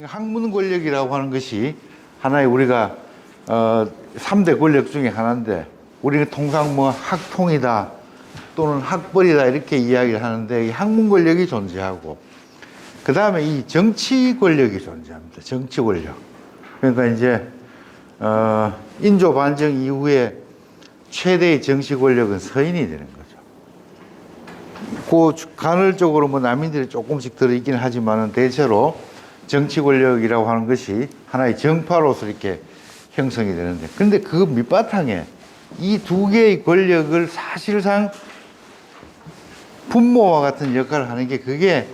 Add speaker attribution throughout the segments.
Speaker 1: 학문 권력이라고 하는 것이 하나의 우리가 3대 권력 중에 하나인데, 우리는 통상 뭐 학통이다 또는 학벌이다 이렇게 이야기를 하는데, 이 학문 권력이 존재하고 그 다음에 이 정치 권력이 존재합니다. 정치 권력. 그러니까 이제 인조 반정 이후에 최대의 정치 권력은 서인이 되는 거죠. 그 간헐적으로 뭐 남인들이 조금씩 들어있긴 하지만은 대체로 정치 권력이라고 하는 것이 하나의 정파로서 이렇게 형성이 되는데, 근데 그 밑바탕에 이 두 개의 권력을 사실상 분모와 같은 역할을 하는 게 그게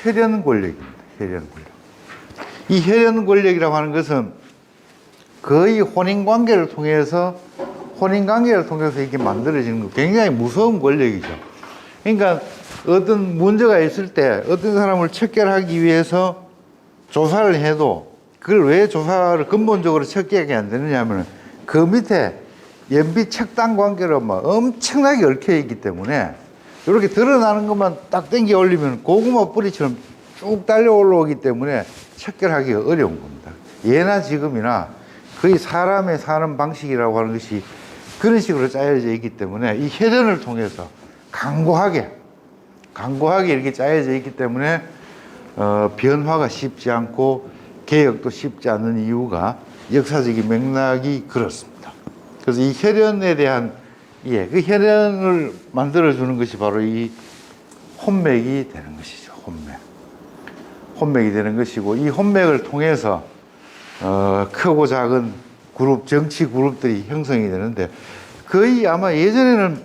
Speaker 1: 혈연 권력입니다. 혈연 권력. 이 혈연 권력이라고 하는 것은 거의 혼인 관계를 통해서 이렇게 만들어지는 거, 굉장히 무서운 권력이죠. 그러니까 어떤 문제가 있을 때 어떤 사람을 척결하기 위해서 조사를 해도 그걸 왜 조사를 근본적으로 척결하게 안 되느냐 하면, 그 밑에 연비 척당 관계로 막 엄청나게 얽혀 있기 때문에 이렇게 드러나는 것만 딱 당겨 올리면 고구마 뿌리처럼 쭉 달려 올라오기 때문에 척결하기가 어려운 겁니다. 예나 지금이나 거의 사람의 사는 방식이라고 하는 것이 그런 식으로 짜여져 있기 때문에, 이 혈연을 통해서 강고하게 이렇게 짜여져 있기 때문에 변화가 쉽지 않고 개혁도 쉽지 않은 이유가 역사적인 맥락이 그렇습니다. 그래서 이 혈연에 대한 그 혈연을 만들어주는 것이 바로 이 혼맥이 되는 것이죠. 혼맥이 되는 것이고, 이 혼맥을 통해서 크고 작은 그룹, 정치 그룹들이 형성이 되는데, 거의 아마 예전에는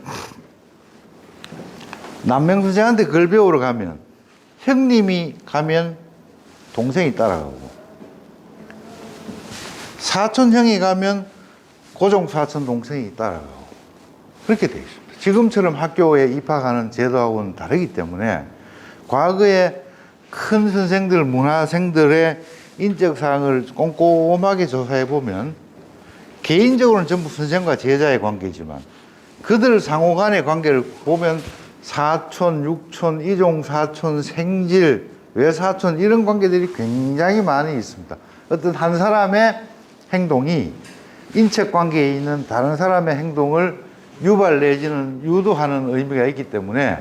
Speaker 1: 남명선생한테 글 배우러 가면 형님이 가면 동생이 따라가고, 사촌 형이 가면 고종 사촌 동생이 따라가고, 그렇게 되어 있습니다. 지금처럼 학교에 입학하는 제도하고는 다르기 때문에 과거에 큰 선생들, 문화생들의 인적사항을 꼼꼼하게 조사해 보면 개인적으로는 전부 선생과 제자의 관계지만 그들 상호 간의 관계를 보면 사촌, 육촌, 이종 사촌, 생질, 외사촌 이런 관계들이 굉장히 많이 있습니다. 어떤 한 사람의 행동이 인척 관계에 있는 다른 사람의 행동을 유발 내지는 유도하는 의미가 있기 때문에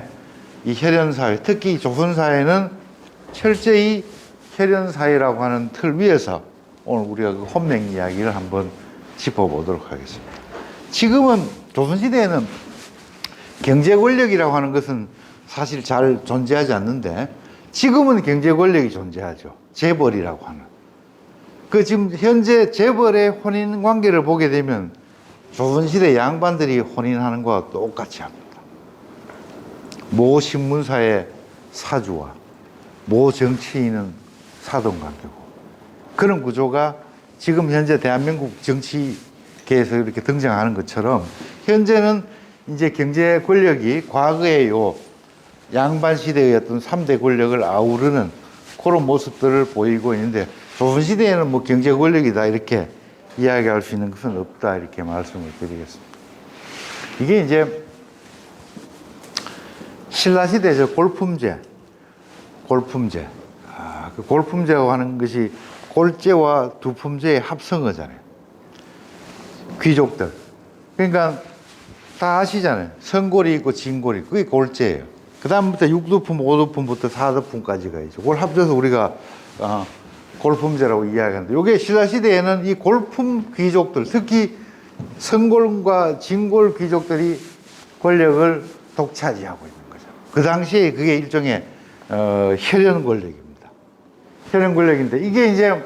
Speaker 1: 이 혈연사회, 특히 조선사회는 철저히 혈연사회라고 하는 틀 위에서 오늘 우리가 그 혼맥 이야기를 한번 짚어보도록 하겠습니다. 지금은 조선시대에는 경제 권력이라고 하는 것은 사실 잘 존재하지 않는데, 지금은 경제 권력이 존재하죠. 재벌이라고 하는. 그 지금 현재 재벌의 혼인 관계를 보게 되면 조선시대 양반들이 혼인하는 것과 똑같이 합니다. 모 신문사의 사주와 모 정치인은 사돈관계고, 그런 구조가 지금 현재 대한민국 정치계에서 이렇게 등장하는 것처럼, 현재는 이제 경제 권력이 과거의 요 양반 시대의 어떤 3대 권력을 아우르는 그런 모습들을 보이고 있는데, 조선시대에는 뭐 경제 권력이다 이렇게 이야기할 수 있는 것은 없다 이렇게 말씀을 드리겠습니다. 이게 이제 신라시대에서 골품제. 그 골품제라고 하는 것이 골제와 두품제의 합성어잖아요. 귀족들. 그러니까 다 아시잖아요. 성골이 있고 진골이 있고, 그게 골제예요. 그 다음부터 6두품, 5두품부터 4두품까지가 있죠. 그걸 합쳐서 우리가 골품제라고 이야기하는데, 이게 신라시대에는 이 골품 귀족들, 특히 성골과 진골 귀족들이 권력을 독차지하고 있는 거죠. 그 당시에 그게 일종의 혈연 권력입니다. 혈연 권력인데, 이게 이제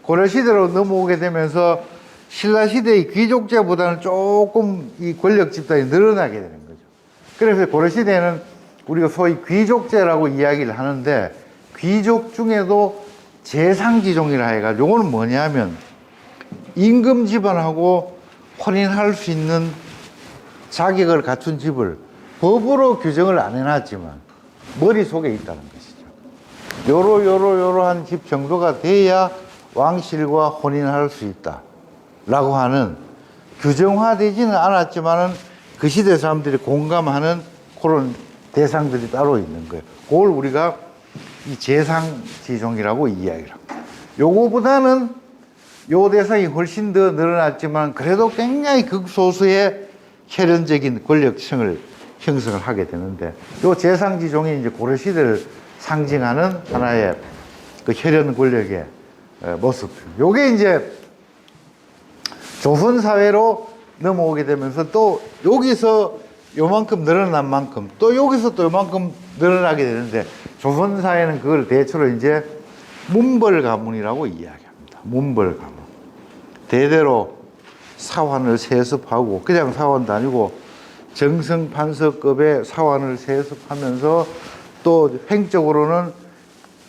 Speaker 1: 고려시대로 넘어오게 되면서 신라시대의 귀족제보다는 조금 이 권력 집단이 늘어나게 되는 거죠. 그래서 고려시대에는 우리가 소위 귀족제라고 이야기를 하는데, 귀족 중에도 재상지종이라 해가지고, 요거는 뭐냐면 임금 집안하고 혼인할 수 있는 자격을 갖춘 집을 법으로 규정을 안 해놨지만 머릿속에 있다는 것이죠. 요러한 집 정도가 돼야 왕실과 혼인할 수 있다 라고 하는, 규정화되지는 않았지만은 그 시대 사람들이 공감하는 그런 대상들이 따로 있는 거예요. 그걸 우리가 이 재상지종이라고 이야기를 합니다. 요거보다는 요 대상이 훨씬 더 늘어났지만 그래도 굉장히 극소수의 혈연적인 권력층을 형성을 하게 되는데 요 재상지종이 이제 고려시대를 상징하는 하나의 그 혈연 권력의 모습. 요게 이제 조선 사회로 넘어오게 되면서 또 여기서 요만큼 늘어난 만큼 또 여기서 또 요만큼 늘어나게 되는데 조선 사회는 그걸 대체로 이제 문벌 가문이라고 이야기합니다. 문벌 가문. 대대로 사환을 세습하고 그냥 사환도 아니고 정성 판서급의 사환을 세습하면서 또 횡적으로는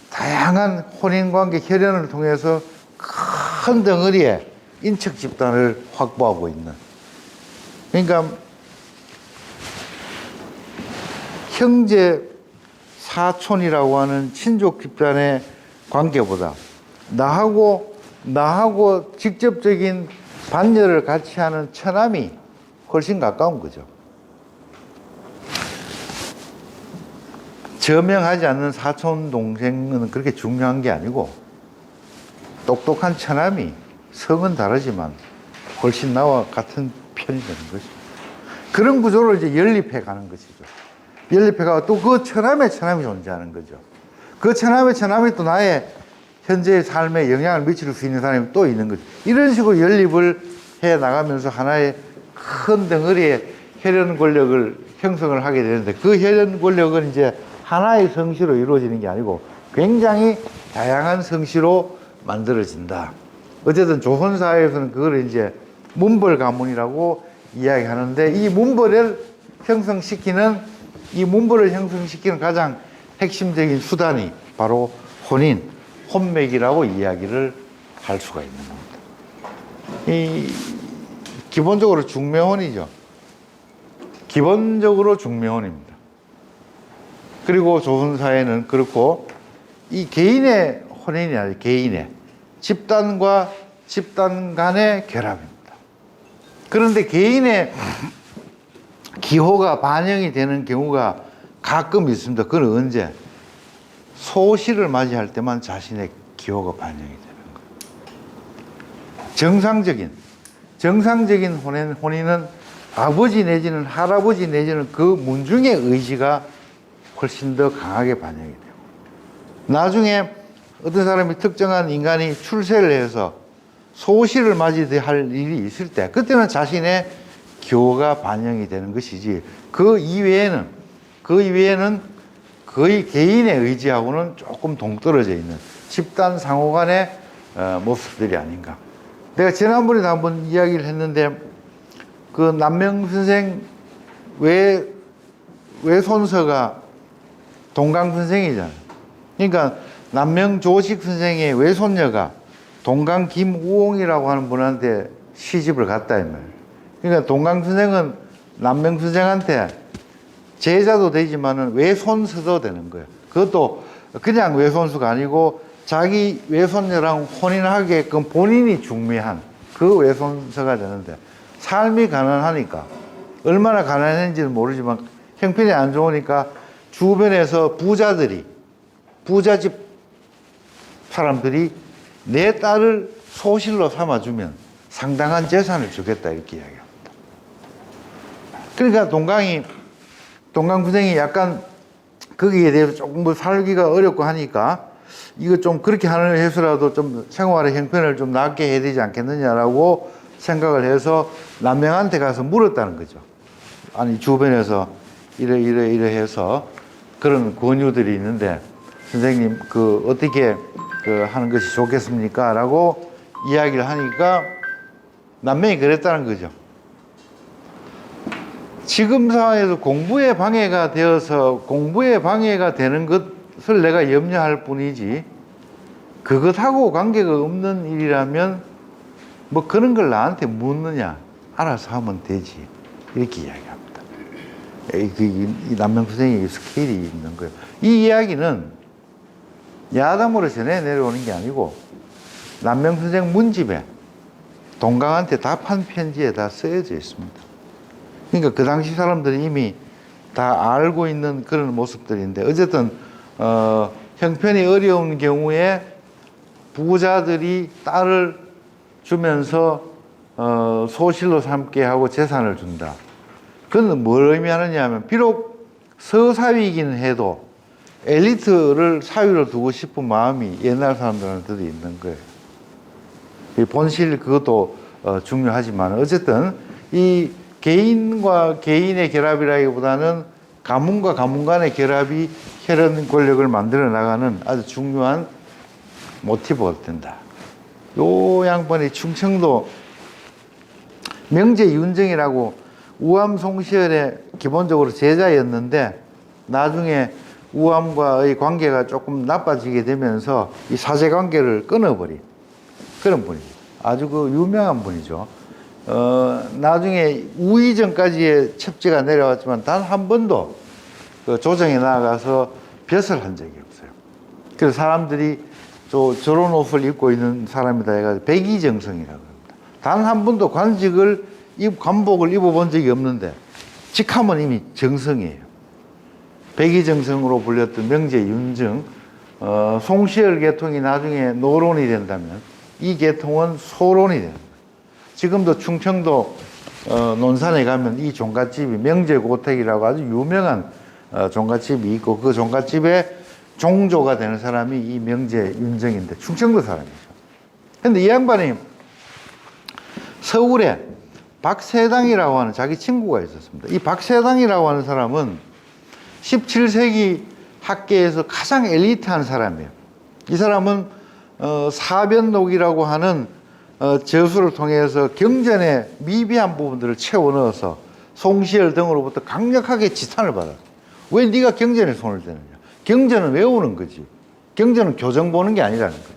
Speaker 1: 다양한 혼인관계 혈연을 통해서 큰 덩어리의 인척 집단을 확보하고 있는. 그러니까 형제 사촌이라고 하는 친족 집단의 관계보다 나하고 직접적인 반열을 같이 하는 처남이 훨씬 가까운 거죠. 저명하지 않는 사촌 동생은 그렇게 중요한 게 아니고 똑똑한 처남이 성은 다르지만 훨씬 나와 같은 편이 되는 것이죠. 그런 구조로 이제 연립해 가는 것이죠. 연립해가 또 그 처남의 처남이 존재하는 거죠. 그 처남의 처남이 또 나의 현재의 삶에 영향을 미칠 수 있는 사람이 또 있는 거죠. 이런 식으로 연립을 해 나가면서 하나의 큰 덩어리의 혈연 권력을 형성을 하게 되는데 그 혈연 권력은 이제 하나의 성씨로 이루어지는 게 아니고 굉장히 다양한 성씨로 만들어진다. 어쨌든 조선사회에서는 그걸 이제 문벌 가문이라고 이야기하는데 이 문벌을 형성시키는 가장 핵심적인 수단이 바로 혼인, 혼맥이라고 이야기를 할 수가 있는 겁니다. 기본적으로 중매혼이죠. 기본적으로 중매혼입니다. 그리고 조선사회는 그렇고 이 개인의 혼인이 아니라 개인의 집단과 집단 간의 결합입니다. 그런데 개인의 기호가 반영이 되는 경우가 가끔 있습니다. 그건 언제? 소시를 맞이할 때만 자신의 기호가 반영이 되는 거예요. 정상적인 혼인은 아버지 내지는 할아버지 내지는 그 문중의 의지가 훨씬 더 강하게 반영이 되고 나중에 어떤 사람이 특정한 인간이 출세를 해서 소시를 맞이할 일이 있을 때 그때는 자신의 기호가 반영이 되는 것이지 그 이외에는 거의 개인의 의지하고는 조금 동떨어져 있는 집단 상호 간의 모습들이 아닌가. 내가 지난번에도 한번 이야기를 했는데 그 남명 선생 외손서가 동강 선생이잖아요. 그러니까 남명 조식 선생의 외손녀가 동강 김우홍이라고 하는 분한테 시집을 갔다 이 말이에요. 그러니까 동강 선생은 남명 선생한테 제자도 되지만은 외손서도 되는 거예요. 그것도 그냥 외손수가 아니고 자기 외손녀랑 혼인하게끔 본인이 중매한 그 외손서가 되는데 삶이 가난하니까 얼마나 가난했는지는 모르지만 형편이 안 좋으니까 주변에서 부자집 사람들이 내 딸을 소실로 삼아주면 상당한 재산을 주겠다 이렇게 이야기합니다. 그러니까 동강 선생이 약간 거기에 대해서 조금 뭐 살기가 어렵고 하니까 이거 좀 그렇게 하는 해서라도 좀 생활의 형편을 좀 낫게 해야 되지 않겠느냐라고 생각을 해서 남명한테 가서 물었다는 거죠. 아니 주변에서 이래 해서 그런 권유들이 있는데 선생님 그 어떻게 하는 것이 좋겠습니까? 라고 이야기를 하니까 남명이 그랬다는 거죠. 지금 상황에서 공부에 방해가 되는 것을 내가 염려할 뿐이지 그것하고 관계가 없는 일이라면 뭐 그런 걸 나한테 묻느냐 알아서 하면 되지 이렇게 이야기합니다. 이 남명 선생의 스케일이 있는 거예요. 이 이야기는 야담으로 전해 내려오는 게 아니고 남명 선생 문집에 동강한테 답한 편지에 다 쓰여져 있습니다. 그러니까 그 당시 사람들이 이미 다 알고 있는 그런 모습들인데 어쨌든 형편이 어려운 경우에 부자들이 딸을 주면서 소실로 삼게 하고 재산을 준다. 그건 뭘 의미하느냐 하면 비록 서사위이긴 해도 엘리트를 사위로 두고 싶은 마음이 옛날 사람들한테도 있는 거예요. 이 본실 그것도 중요하지만 어쨌든 이 개인과 개인의 결합이라기보다는 가문과 가문 간의 결합이 혈연 권력을 만들어 나가는 아주 중요한 모티브가 된다. 요 양반이 충청도 명제 윤정이라고 우암 송시열의 기본적으로 제자였는데 나중에 우암과의 관계가 조금 나빠지게 되면서 이 사제 관계를 끊어버린 그런 분이죠. 아주 그 유명한 분이죠. 나중에 우의정까지의 첩지가 내려왔지만 단 한 번도 그 조정에 나가서 벼슬 한 적이 없어요. 그래서 사람들이 저런 옷을 입고 있는 사람이다 해가지고 백의정성이라고 합니다. 단 한 번도 관복을 입어본 적이 없는데 직함은 이미 정성이에요. 백의정성으로 불렸던 명제 윤정, 송시열 계통이 나중에 노론이 된다면 이 계통은 소론이 됩니다. 지금도 충청도 논산에 가면 이 종갓집이 명제고택이라고 아주 유명한 종갓집이 있고 그 종갓집의 종조가 되는 사람이 이 명제 윤정인데 충청도 사람이죠. 근데 이 양반이 서울에 박세당이라고 하는 자기 친구가 있었습니다. 이 박세당이라고 하는 사람은 17세기 학계에서 가장 엘리트한 사람이에요. 이 사람은 사변록이라고 하는 저수를 통해서 경전의 미비한 부분들을 채워 넣어서 송시열 등으로부터 강력하게 지탄을 받았어요. 왜 네가 경전에 손을 대느냐? 경전은 외우는 거지. 경전은 교정 보는 게 아니라는 거지.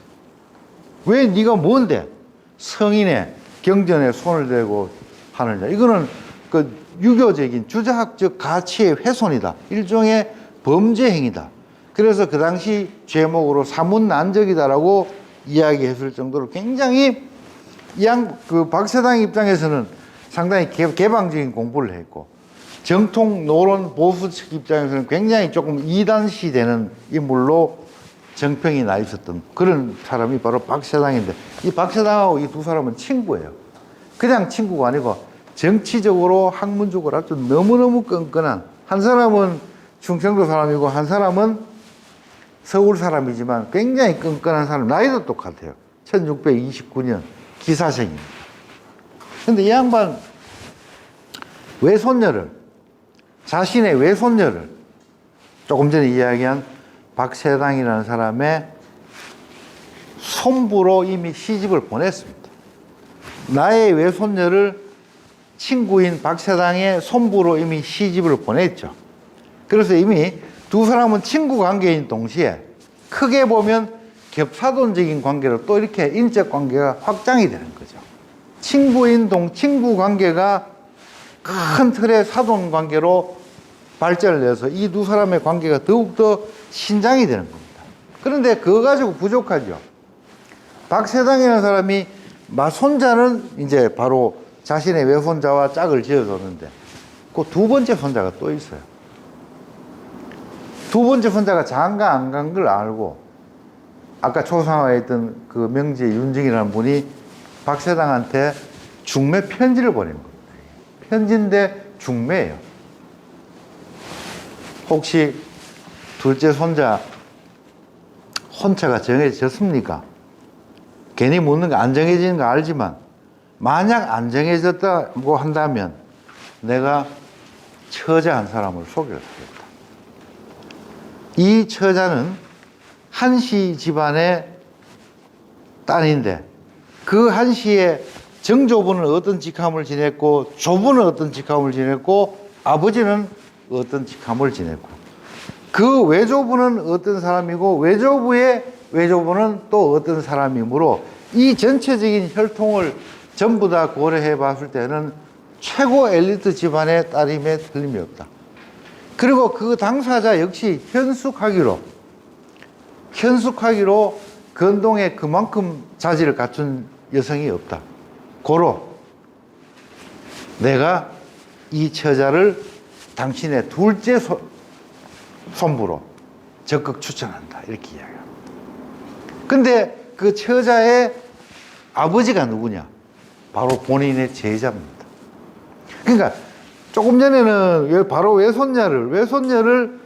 Speaker 1: 왜 네가 뭔데 성인의 경전에 손을 대고 하느냐? 이거는 그 유교적인 주자학적 가치의 훼손이다. 일종의 범죄 행위다. 그래서 그 당시 죄목으로 사문난적이다라고 이야기했을 정도로 굉장히 그 박세당 입장에서는 상당히 개방적인 공부를 했고 정통 노론 보수 측 입장에서는 굉장히 조금 이단시 되는 인물로 정평이 나 있었던 그런 사람이 바로 박세당인데 이 박세당하고 이 두 사람은 친구예요. 그냥 친구가 아니고 정치적으로 학문적으로 아주 너무너무 끈끈한 한 사람은 충청도 사람이고 한 사람은 서울 사람이지만 굉장히 끈끈한 사람 나이도 똑같아요. 1629년 기사생입니다. 근데 이 양반 자신의 외손녀를 조금 전에 이야기한 박세당이라는 사람의 손부로 이미 시집을 보냈습니다. 나의 외손녀를 친구인 박세당의 손부로 이미 시집을 보냈죠. 그래서 이미 두 사람은 친구 관계인 동시에 크게 보면 겹사돈적인 관계로 또 이렇게 인적 관계가 확장이 되는 거죠. 친구 관계가 큰 틀의 사돈 관계로 발전을 해서 이 두 사람의 관계가 더욱더 신장이 되는 겁니다. 그런데 그거 가지고 부족하죠. 박세당이라는 사람이 손자는 이제 바로 자신의 외손자와 짝을 지어줬는데 그 두 번째 손자가 또 있어요. 두 번째 손자가 장가 안 간 걸 알고 아까 초상화에 있던 그 명제 윤정이라는 분이 박세당한테 중매 편지를 보낸 겁니다. 편지인데 중매예요. 혹시 둘째 손자 혼처가 정해졌습니까? 괜히 묻는 거 안 정해지는 거 알지만 만약 안 정해졌다고 한다면 내가 처자 한 사람을 소개해주겠다. 이 처자는 한씨 집안의 딸인데 그 한씨의 정조부는 어떤 직함을 지냈고 조부는 어떤 직함을 지냈고 아버지는 어떤 직함을 지냈고 그 외조부는 어떤 사람이고 외조부의 외조부는 또 어떤 사람이므로 이 전체적인 혈통을 전부 다 고려해 봤을 때는 최고 엘리트 집안의 딸임에 틀림이 없다. 그리고 그 당사자 역시 현숙하기로 건동에 그만큼 자질을 갖춘 여성이 없다. 고로 내가 이 처자를 당신의 둘째 손부로 적극 추천한다. 이렇게 이야기합니다. 근데 그 처자의 아버지가 누구냐? 바로 본인의 제자입니다. 그러니까 조금 전에는 바로 외손녀를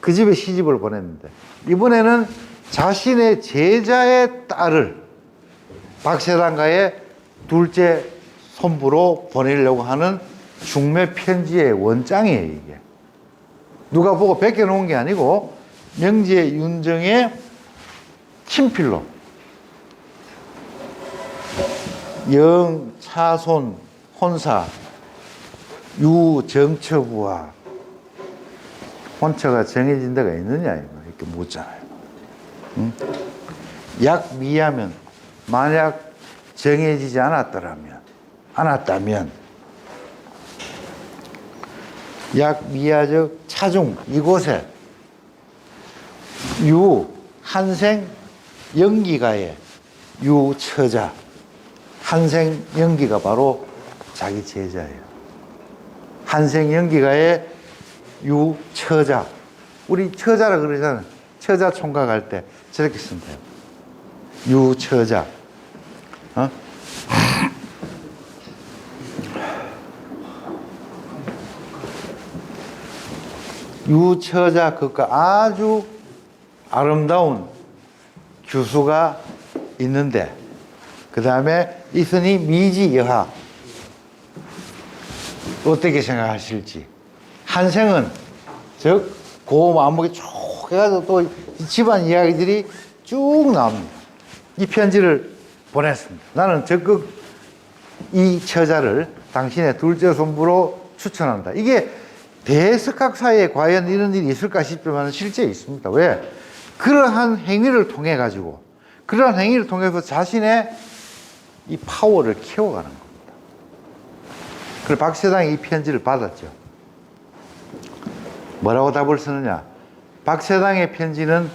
Speaker 1: 그 집에 시집을 보냈는데, 이번에는 자신의 제자의 딸을 박세당가의 둘째 손부로 보내려고 하는 중매 편지의 원장이에요, 이게. 누가 보고 베껴놓은 게 아니고 명지의 윤정의 친필로 영, 차손, 혼사, 유정처부와 혼처가 정해진 데가 있느냐, 이렇게 묻잖아요. 응? 약 미하면, 만약 정해지지 않았다면 약 미하적 차중, 이곳에 유, 한생, 영기가의 유처자, 한생, 영기가 바로 자기 제자예요. 한생, 영기가의 유처자. 우리 처자라 그러잖아요. 처자 총각할 때 저렇게 쓴대요. 유처자. 유처자 그가 아주 아름다운 규수가 있는데, 그 다음에 있으니 미지 여하. 어떻게 생각하실지. 한생은 즉 그 마음먹이 쭉 해가지고 또 집안 이야기들이 쭉 나옵니다. 이 편지를 보냈습니다. 나는 적극 이 처자를 당신의 둘째 손부로 추천한다. 이게 대석학 사이에 과연 이런 일이 있을까 싶지만 실제 있습니다. 왜? 그러한 행위를 통해 가지고, 그러한 행위를 통해서 자신의 이 파워를 키워가는 겁니다. 그래서 박세당이 이 편지를 받았죠. 뭐라고 답을 쓰느냐? 박세당의 편지는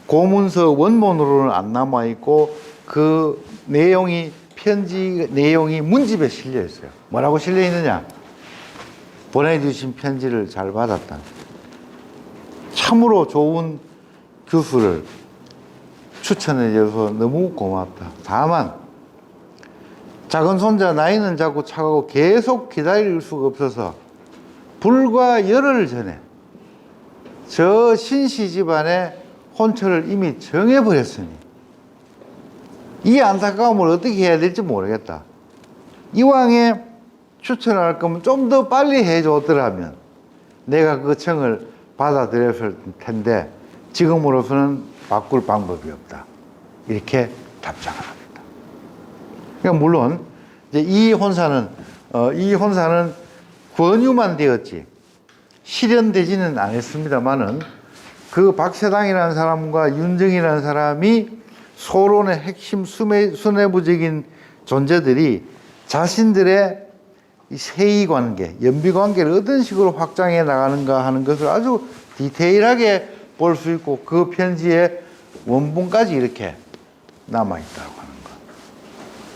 Speaker 1: 고문서 원본으로는 안 남아있고, 그 내용이, 편지 내용이 문집에 실려 있어요. 뭐라고 실려 있느냐? 보내주신 편지를 잘 받았다. 참으로 좋은 교수를 추천해줘서 너무 고맙다. 다만 작은 손자 나이는 자꾸 차가고 계속 기다릴 수가 없어서 불과 열흘 전에 저 신씨 집안의 혼처를 이미 정해버렸으니 이 안타까움을 어떻게 해야 될지 모르겠다. 이왕에 추천을 할 거면 좀 더 빨리 해줬더라면 내가 그 청을 받아들였을 텐데 지금으로서는 바꿀 방법이 없다. 이렇게 답장을 합니다. 그러니까 물론 이제 이 혼사는 권유만 되었지 실현되지는 않았습니다만은, 그 박세당이라는 사람과 윤정이라는 사람이 소론의 핵심 수뇌부적인 존재들이 자신들의 이 세위 관계, 연비 관계를 어떤 식으로 확장해 나가는가 하는 것을 아주 디테일하게 볼 수 있고, 그 편지의 원본까지 이렇게 남아있다고 하는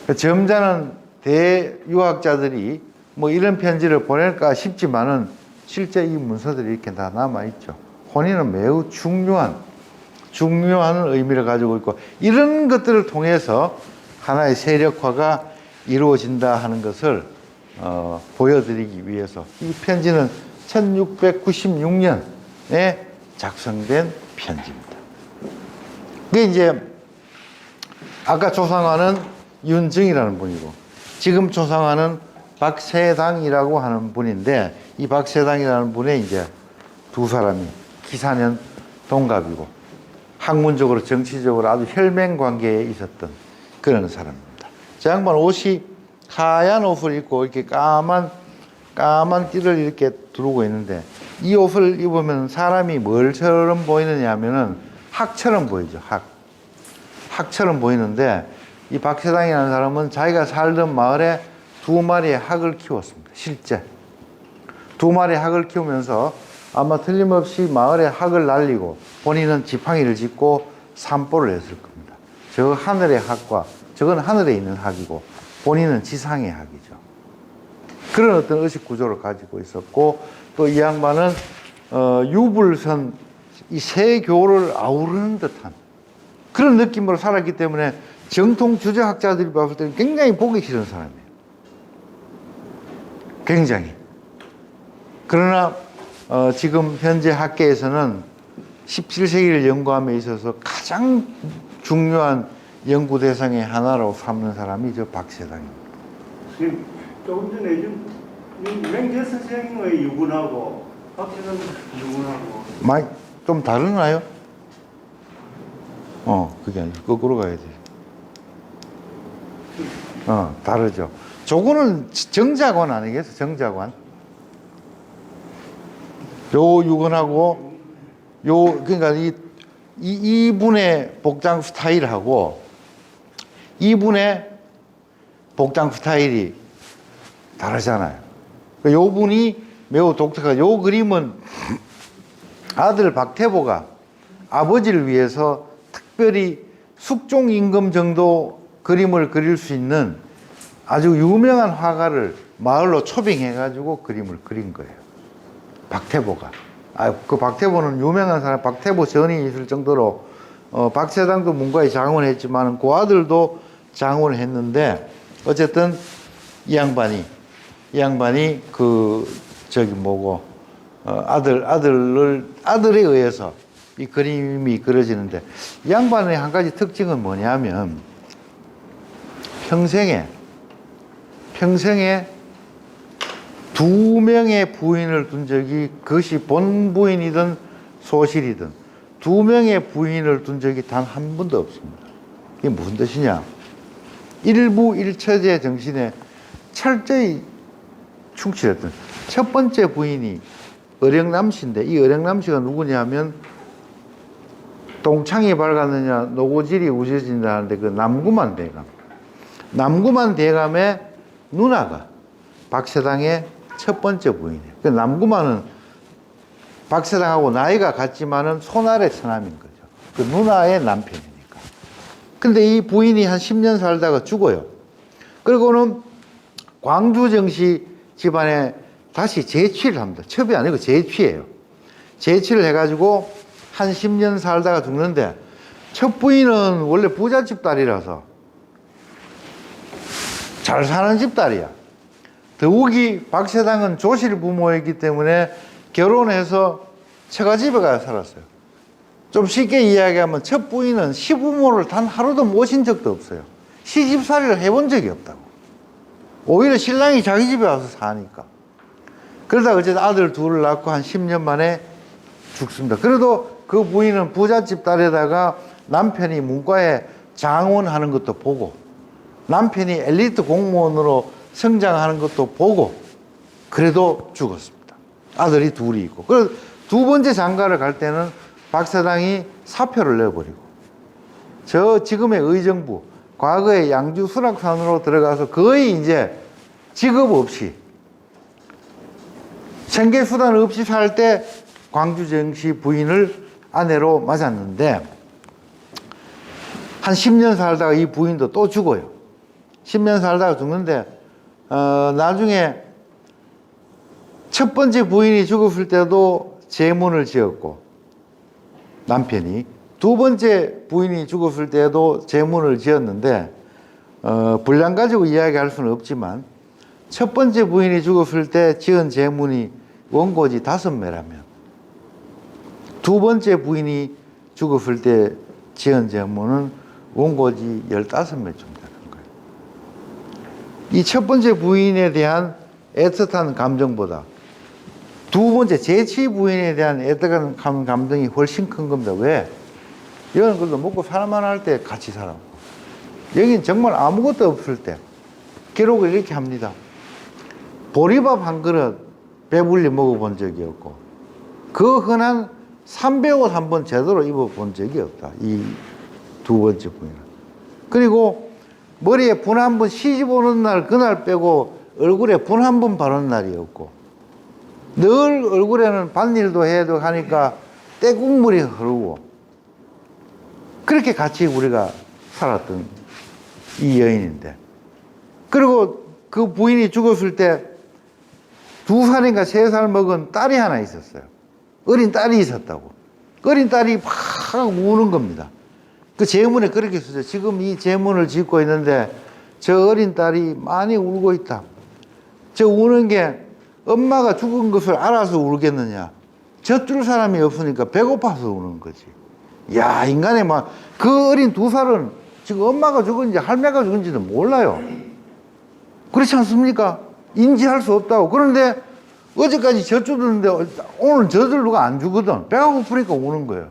Speaker 1: 것. 점잖은 대유학자들이 뭐 이런 편지를 보낼까 싶지만은 실제 이 문서들이 이렇게 다 남아있죠. 혼인은 매우 중요한 의미를 가지고 있고, 이런 것들을 통해서 하나의 세력화가 이루어진다 하는 것을 보여드리기 위해서 이 편지는 1696년에 작성된 편지입니다. 그게 이제 아까 조상화는 윤정이라는 분이고 지금 조상화는 박세당이라고 하는 분인데, 이 박세당이라는 분의 이제 두 사람이 기사년 동갑이고 학문적으로 정치적으로 아주 혈맹 관계에 있었던 그런 사람입니다. 저 양반 옷이 하얀 옷을 입고 이렇게 까만 띠를 이렇게 두르고 있는데, 이 옷을 입으면 사람이 뭘처럼 보이느냐 하면은 학처럼 보이죠. 학처럼 보이는데, 이 박세당이라는 사람은 자기가 살던 마을에 두 마리의 학을 키웠습니다. 실제 두 마리의 학을 키우면서 아마 틀림없이 마을에 학을 날리고 본인은 지팡이를 짚고 산보를 했을 겁니다. 저 하늘의 학과 저건 하늘에 있는 학이고 본인은 지상의 학이죠. 그런 어떤 의식 구조를 가지고 있었고, 또 이 양반은 유불선 이 세 교를 아우르는 듯한 그런 느낌으로 살았기 때문에 정통 주제학자들이 봤을 때는 굉장히 보기 싫은 사람이에요. 굉장히. 그러나 지금 현재 학계에서는 17세기를 연구함에 있어서 가장 중요한 연구 대상의 하나로 삼는 사람이 저 박세당입니다.
Speaker 2: 조금 전에 유명재 선생의 유군하고 박세당 유군하고
Speaker 1: 많이 좀 다르나요? 그게 아니고 거꾸로 가야 돼. 다르죠. 저거는 정자관 아니겠어? 정자관. 요 유건하고 그러니까 이분의 복장 스타일하고 이분의 복장 스타일이 다르잖아요. 요 분이 매우 독특한, 요 그림은 아들 박태보가 아버지를 위해서 특별히 숙종 임금 정도 그림을 그릴 수 있는 아주 유명한 화가를 마을로 초빙해가지고 그림을 그린 거예요. 박태보가. 그 박태보는 유명한 사람, 박태보 전이 있을 정도로, 박세당도 문과에 장원을 했지만 그 아들도 장원을 했는데, 어쨌든 이 양반이 아들에 의해서 이 그림이 그려지는데, 이 양반의 한 가지 특징은 뭐냐면, 평생에 두 명의 부인을 둔 적이, 그것이 본부인이든 소실이든 두 명의 부인을 둔 적이 단 한 번도 없습니다. 이게 무슨 뜻이냐? 일부 일처제 정신에 철저히 충실했던 첫 번째 부인이 어령남씨인데, 이 어령남씨가 누구냐면 동창이 밝았느냐 노고질이 우겨진다는데 그 남구만 대감, 남구만 대감의 누나가 박세당의 첫 번째 부인이에요. 그 남구만은 박세당하고 나이가 같지만은 손아래 처남인 거죠. 그 누나의 남편이니까. 근데 이 부인이 한 10년 살다가 죽어요. 그리고는 광주정씨 집안에 다시 재취를 합니다. 첩이 아니고 재취예요. 재취를 해가지고 한 10년 살다가 죽는데, 첫 부인은 원래 부잣집 딸이라서 잘 사는 집 딸이야. 더욱이 박세당은 조실 부모이기 때문에 결혼해서 처가집에 가서 살았어요. 좀 쉽게 이야기하면 첫 부인은 시부모를 단 하루도 모신 적도 없어요. 시집살이를 해본 적이 없다고. 오히려 신랑이 자기 집에 와서 사니까. 그러다 어쨌든 아들 둘을 낳고 한 10년 만에 죽습니다. 그래도 그 부인은 부잣집 딸에다가 남편이 문과에 장원하는 것도 보고, 남편이 엘리트 공무원으로 성장하는 것도 보고, 그래도 죽었습니다. 아들이 둘이 있고. 그래서 두 번째 장가를 갈 때는 박세당이 사표를 내버리고, 저 지금의 의정부, 과거의 양주 수락산으로 들어가서 거의 이제 직업 없이, 생계수단 없이 살 때 광주정씨 부인을 아내로 맞았는데, 한 10년 살다가 이 부인도 또 죽어요. 10년 살다가 죽는데, 나중에 첫 번째 부인이 죽었을 때도 제문을 지었고, 남편이 두 번째 부인이 죽었을 때도 제문을 지었는데, 분량 가지고 이야기할 수는 없지만 첫 번째 부인이 죽었을 때 지은 제문이 원고지 5매라면, 두 번째 부인이 죽었을 때 지은 제문은 원고지 15매 좀 되는 거예요. 이 첫 번째 부인에 대한 애틋한 감정보다 두 번째 재치 부인에 대한 애틋한 감정이 훨씬 큰 겁니다. 왜? 이건 그래도 먹고 살만 할 때 같이 살아. 여긴 정말 아무것도 없을 때 기록을 이렇게 합니다. 보리밥 한 그릇 배불리 먹어본 적이 없고, 그 흔한 삼배옷 한 번 제대로 입어본 적이 없다. 이 두 번째 부인은. 그리고 머리에 분 한 번 시집 오는 날, 그날 빼고 얼굴에 분 한 번 바른 날이 없고, 늘 얼굴에는 밭일도 해도 하니까 때국물이 흐르고, 그렇게 같이 우리가 살았던 이 여인인데, 그리고 그 부인이 죽었을 때 2살인가 3살 먹은 딸이 하나 있었어요. 어린 딸이 있었다고. 어린 딸이 막 우는 겁니다. 그 제문에 그렇게 쓰죠. 지금 이 제문을 짓고 있는데 저 어린 딸이 많이 울고 있다. 저 우는 게 엄마가 죽은 것을 알아서 울겠느냐. 젖줄 사람이 없으니까 배고파서 우는 거지. 야, 인간의 막, 그 어린 2살은 지금 엄마가 죽은지 할매가 죽은지는 몰라요. 그렇지 않습니까? 인지할 수 없다고. 그런데 어제까지 젖줄 줬는데 오늘 젖을 누가 안 주거든. 배가 고프니까 우는 거예요.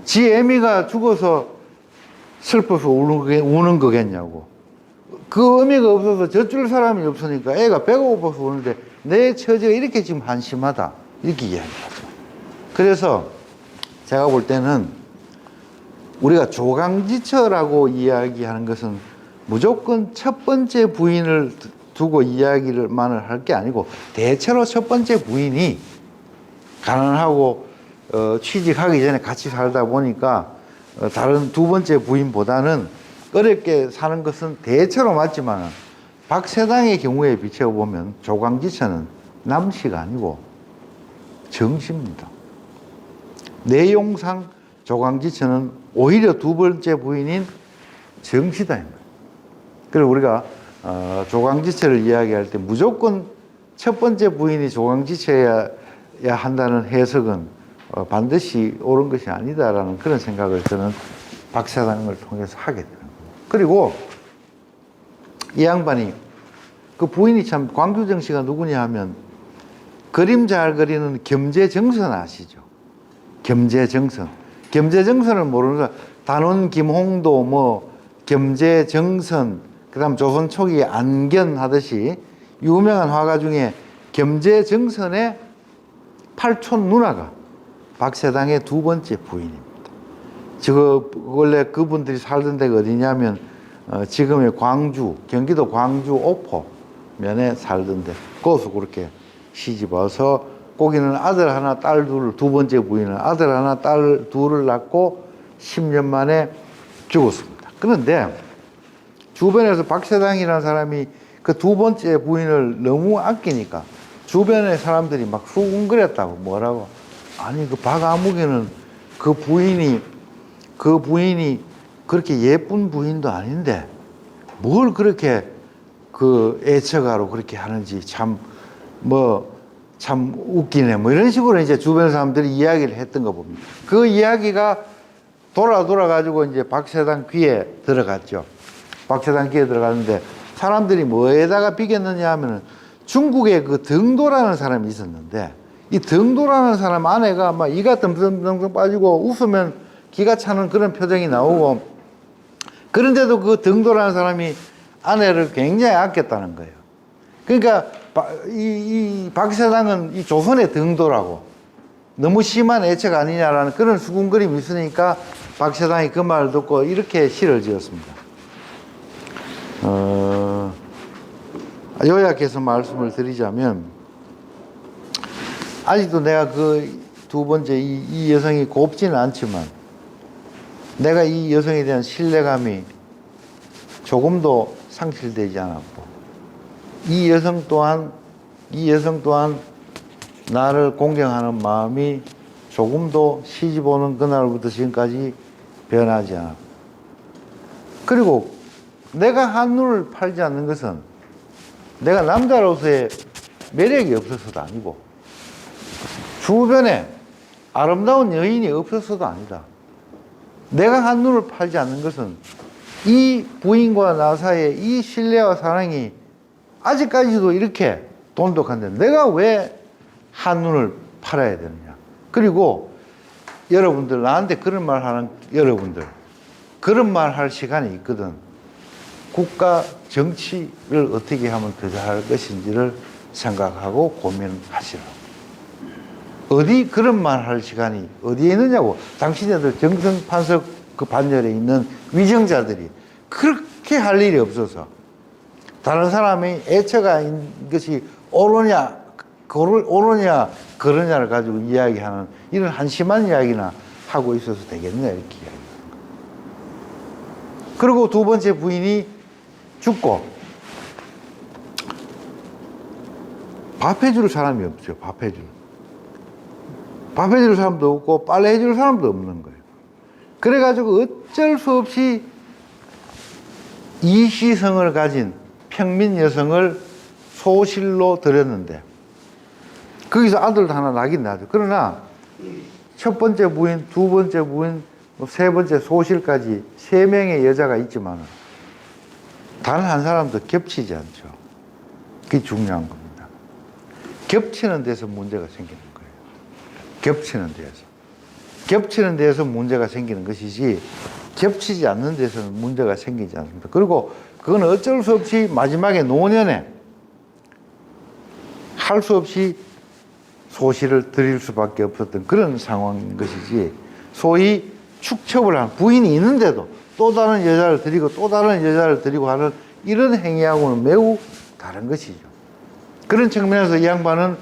Speaker 1: 지 애미가 죽어서 슬퍼서 우는 거겠냐고. 그 의미가 없어서 젖줄 사람이 없으니까 애가 배가 고파서 우는데 내 처지가 이렇게 지금 한심하다. 이렇게 이야기하죠. 그래서 제가 볼 때는 우리가 조강지처라고 이야기하는 것은 무조건 첫 번째 부인을 두고 이야기를만을 할 게 아니고 대체로 첫 번째 부인이 가난하고 취직하기 전에 같이 살다 보니까 다른 두 번째 부인보다는 어렵게 사는 것은 대체로 맞지만 박세당의 경우에 비춰보면 조강지처는 남씨가 아니고 정씨입니다. 내용상 조강지처는 오히려 두 번째 부인인 정씨다. 그리고 우리가 조강지처를 이야기할 때 무조건 첫 번째 부인이 조강지처여야 한다는 해석은 반드시 옳은 것이 아니다라는 그런 생각을 저는 박세당을 통해서 하게 되는 거예요. 그리고 이 양반이 그 부인이 참 광주정 씨가 누구냐 하면 그림 잘 그리는 겸재정선 아시죠? 겸재정선. 겸재정선을 모르는 사람, 단원 김홍도 뭐 겸재정선, 그 다음 조선 초기 안견 하듯이 유명한 화가 중에 겸재정선의 팔촌 누나가 박세당의 두 번째 부인입니다. 원래 그분들이 살던 데가 어디냐면 지금의 광주, 경기도 광주 옥포면에 살던데 거기서 그렇게 시집 와서 거기는 아들 하나 딸 둘, 두 번째 부인은 아들 하나 딸 둘을 낳고 10년 만에 죽었습니다. 그런데 주변에서 박세당이라는 사람이 그 두 번째 부인을 너무 아끼니까 주변의 사람들이 막 수군거렸다고. 뭐라고? 아니 그 박아무개는 그 부인이 그렇게 예쁜 부인도 아닌데 뭘 그렇게 그 애처가로 그렇게 하는지 참 웃기네. 뭐 이런 식으로 이제 주변 사람들이 이야기를 했던 거 봅니다. 그 이야기가 돌아가지고 이제 박세당 귀에 들어갔죠. 박세당 귀에 들어갔는데 사람들이 뭐에다가 비겼느냐 하면은 중국에 그 등도라는 사람이 있었는데 이 등도라는 사람 아내가 막 이가 듬성듬성 빠지고 웃으면 기가 차는 그런 표정이 나오고 그런데도 그 등도라는 사람이 아내를 굉장히 아꼈다는 거예요. 그러니까 이 박세당은 이 조선의 등도라고 너무 심한 애처가 아니냐라는 그런 수군거림이 있으니까 박세당이 그 말을 듣고 이렇게 시를 지었습니다. 요약해서 말씀을 드리자면 아직도 내가 그 두 번째 이 여성이 곱지는 않지만 내가 이 여성에 대한 신뢰감이 조금도 상실되지 않았고 이 여성 또한 나를 공경하는 마음이 조금도 시집 오는 그날부터 지금까지 변하지 않았고 그리고 내가 한눈을 팔지 않는 것은 내가 남자로서의 매력이 없어서도 아니고 주변에 아름다운 여인이 없어서도 아니다. 내가 한눈을 팔지 않는 것은 이 부인과 나 사이에 이 신뢰와 사랑이 아직까지도 이렇게 돈독한데 내가 왜 한눈을 팔아야 되느냐. 그리고 여러분들, 나한테 그런 말 하는 여러분들, 그런 말 할 시간이 있거든. 국가 정치를 어떻게 하면 더 잘할 것인지를 생각하고 고민하시라고. 어디 그런 말 할 시간이 어디에 있느냐고. 당신네들 정성 판석 그 반열에 있는 위정자들이 그렇게 할 일이 없어서 다른 사람이 애처가 있는 것이 옳으냐 그러냐를 가지고 이야기하는 이런 한심한 이야기나 하고 있어서 되겠냐 이렇게 이야기합니다. 그리고 두 번째 부인이 죽고 밥 해줄 사람이 없죠. 밥 해줄 사람도 없고 빨래 해줄 사람도 없는 거예요. 그래가지고 어쩔 수 없이 이시성을 가진 평민 여성을 소실로 들였는데 거기서 아들도 하나 나긴 나죠. 그러나 첫 번째 부인, 두 번째 부인, 세 번째 소실까지 세 명의 여자가 있지만 단 한 사람도 겹치지 않죠. 그게 중요한 겁니다. 겹치는 데서 문제가 생기는 거예요. 겹치는 데에서. 겹치는 데에서 문제가 생기는 것이지 겹치지 않는 데서는 문제가 생기지 않습니다. 그리고 그건 어쩔 수 없이 마지막에 노년에 할 수 없이 소실을 드릴 수밖에 없었던 그런 상황인 것이지 소위 축첩을 한 부인이 있는데도 또 다른 여자를 드리고 또 다른 여자를 드리고 하는 이런 행위하고는 매우 다른 것이죠. 그런 측면에서 이 양반은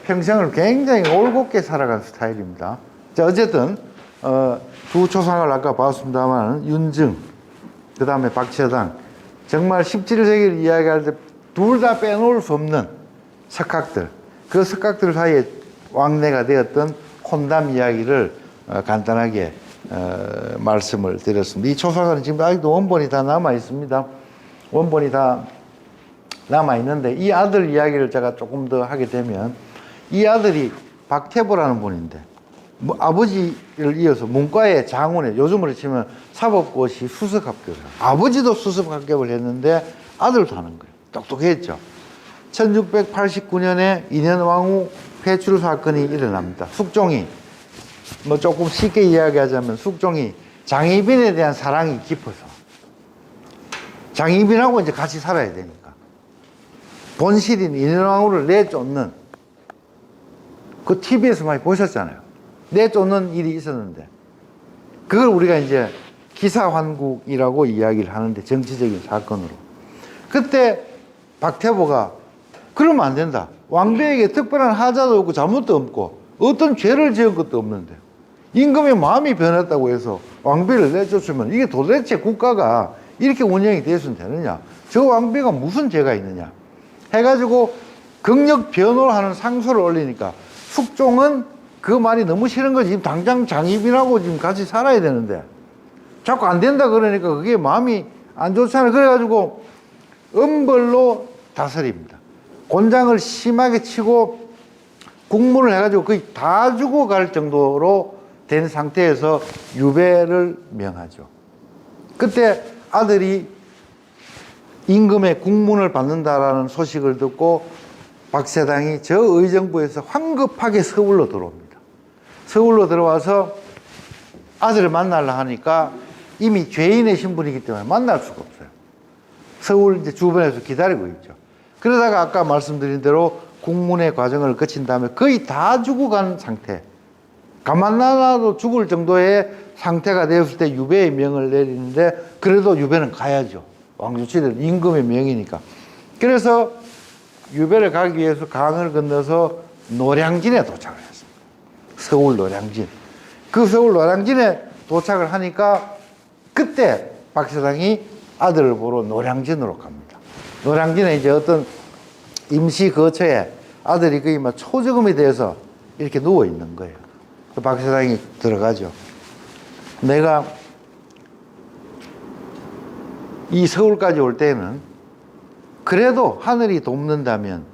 Speaker 1: 평생을 굉장히 올곧게 살아간 스타일입니다. 자, 어쨌든 두 초상을 아까 봤습니다만 윤증, 그 다음에 박채당, 정말 17세기를 이야기할 때 둘 다 빼놓을 수 없는 석학들, 그 석학들 사이에 왕래가 되었던 혼담 이야기를 간단하게 말씀을 드렸습니다. 이 초상은 지금 아직도 원본이 다 남아 있습니다. 원본이 다 남아 있는데 이 아들 이야기를 제가 조금 더 하게 되면 이 아들이 박태보라는 분인데 아버지를 이어서 문과의 장훈에 요즘으로 치면 사법고시 수석 합격을 아버지도 수석 합격을 했는데 아들도 하는 거예요. 똑똑했죠. 1689년에 인현왕후 폐출 사건이 일어납니다. 숙종이 뭐 조금 쉽게 이야기하자면 숙종이 장희빈에 대한 사랑이 깊어서 장희빈하고 이제 같이 살아야 되니까 본실인 인현왕후를 내쫓는 그 TV에서 많이 보셨잖아요. 내쫓는 일이 있었는데 그걸 우리가 이제 기사환국이라고 이야기를 하는데 정치적인 사건으로 그때 박태보가 그러면 안 된다. 왕비에게 특별한 하자도 없고 잘못도 없고 어떤 죄를 지은 것도 없는데 임금의 마음이 변했다고 해서 왕비를 내쫓으면 이게 도대체 국가가 이렇게 운영이 되어서는 되느냐. 저 왕비가 무슨 죄가 있느냐 해가지고 극력 변호를 하는 상소를 올리니까 숙종은 그 말이 너무 싫은 거지. 지금 당장 장희빈하고 지금 같이 살아야 되는데 자꾸 안 된다 그러니까 그게 마음이 안 좋잖아요. 그래가지고 엄벌로 다스립니다. 곤장을 심하게 치고 국문을 해가지고 거의 다 죽어갈 정도로 된 상태에서 유배를 명하죠. 그때 아들이 임금의 국문을 받는다라는 소식을 듣고 박세당이 저 의정부에서 황급하게 서울로 들어옵니다. 서울로 들어와서 아들을 만나려 하니까 이미 죄인의 신분이기 때문에 만날 수가 없어요. 서울 이제 주변에서 기다리고 있죠. 그러다가 아까 말씀드린 대로 국문의 과정을 거친 다음에 거의 다 죽어간 상태. 가만 놔도 죽을 정도의 상태가 되었을 때 유배의 명을 내리는데 그래도 유배는 가야죠. 왕조치는 임금의 명이니까. 그래서 유배를 가기 위해서 강을 건너서 노량진에 도착을 했습니다. 서울 노량진. 그 서울 노량진에 도착을 하니까 그때 박세당이 아들을 보러 노량진으로 갑니다. 노량진에 이제 어떤 임시 거처에 아들이 거의 막 초저금이 돼서 이렇게 누워 있는 거예요. 박세당이 들어가죠. 내가 이 서울까지 올 때는 그래도 하늘이 돕는다면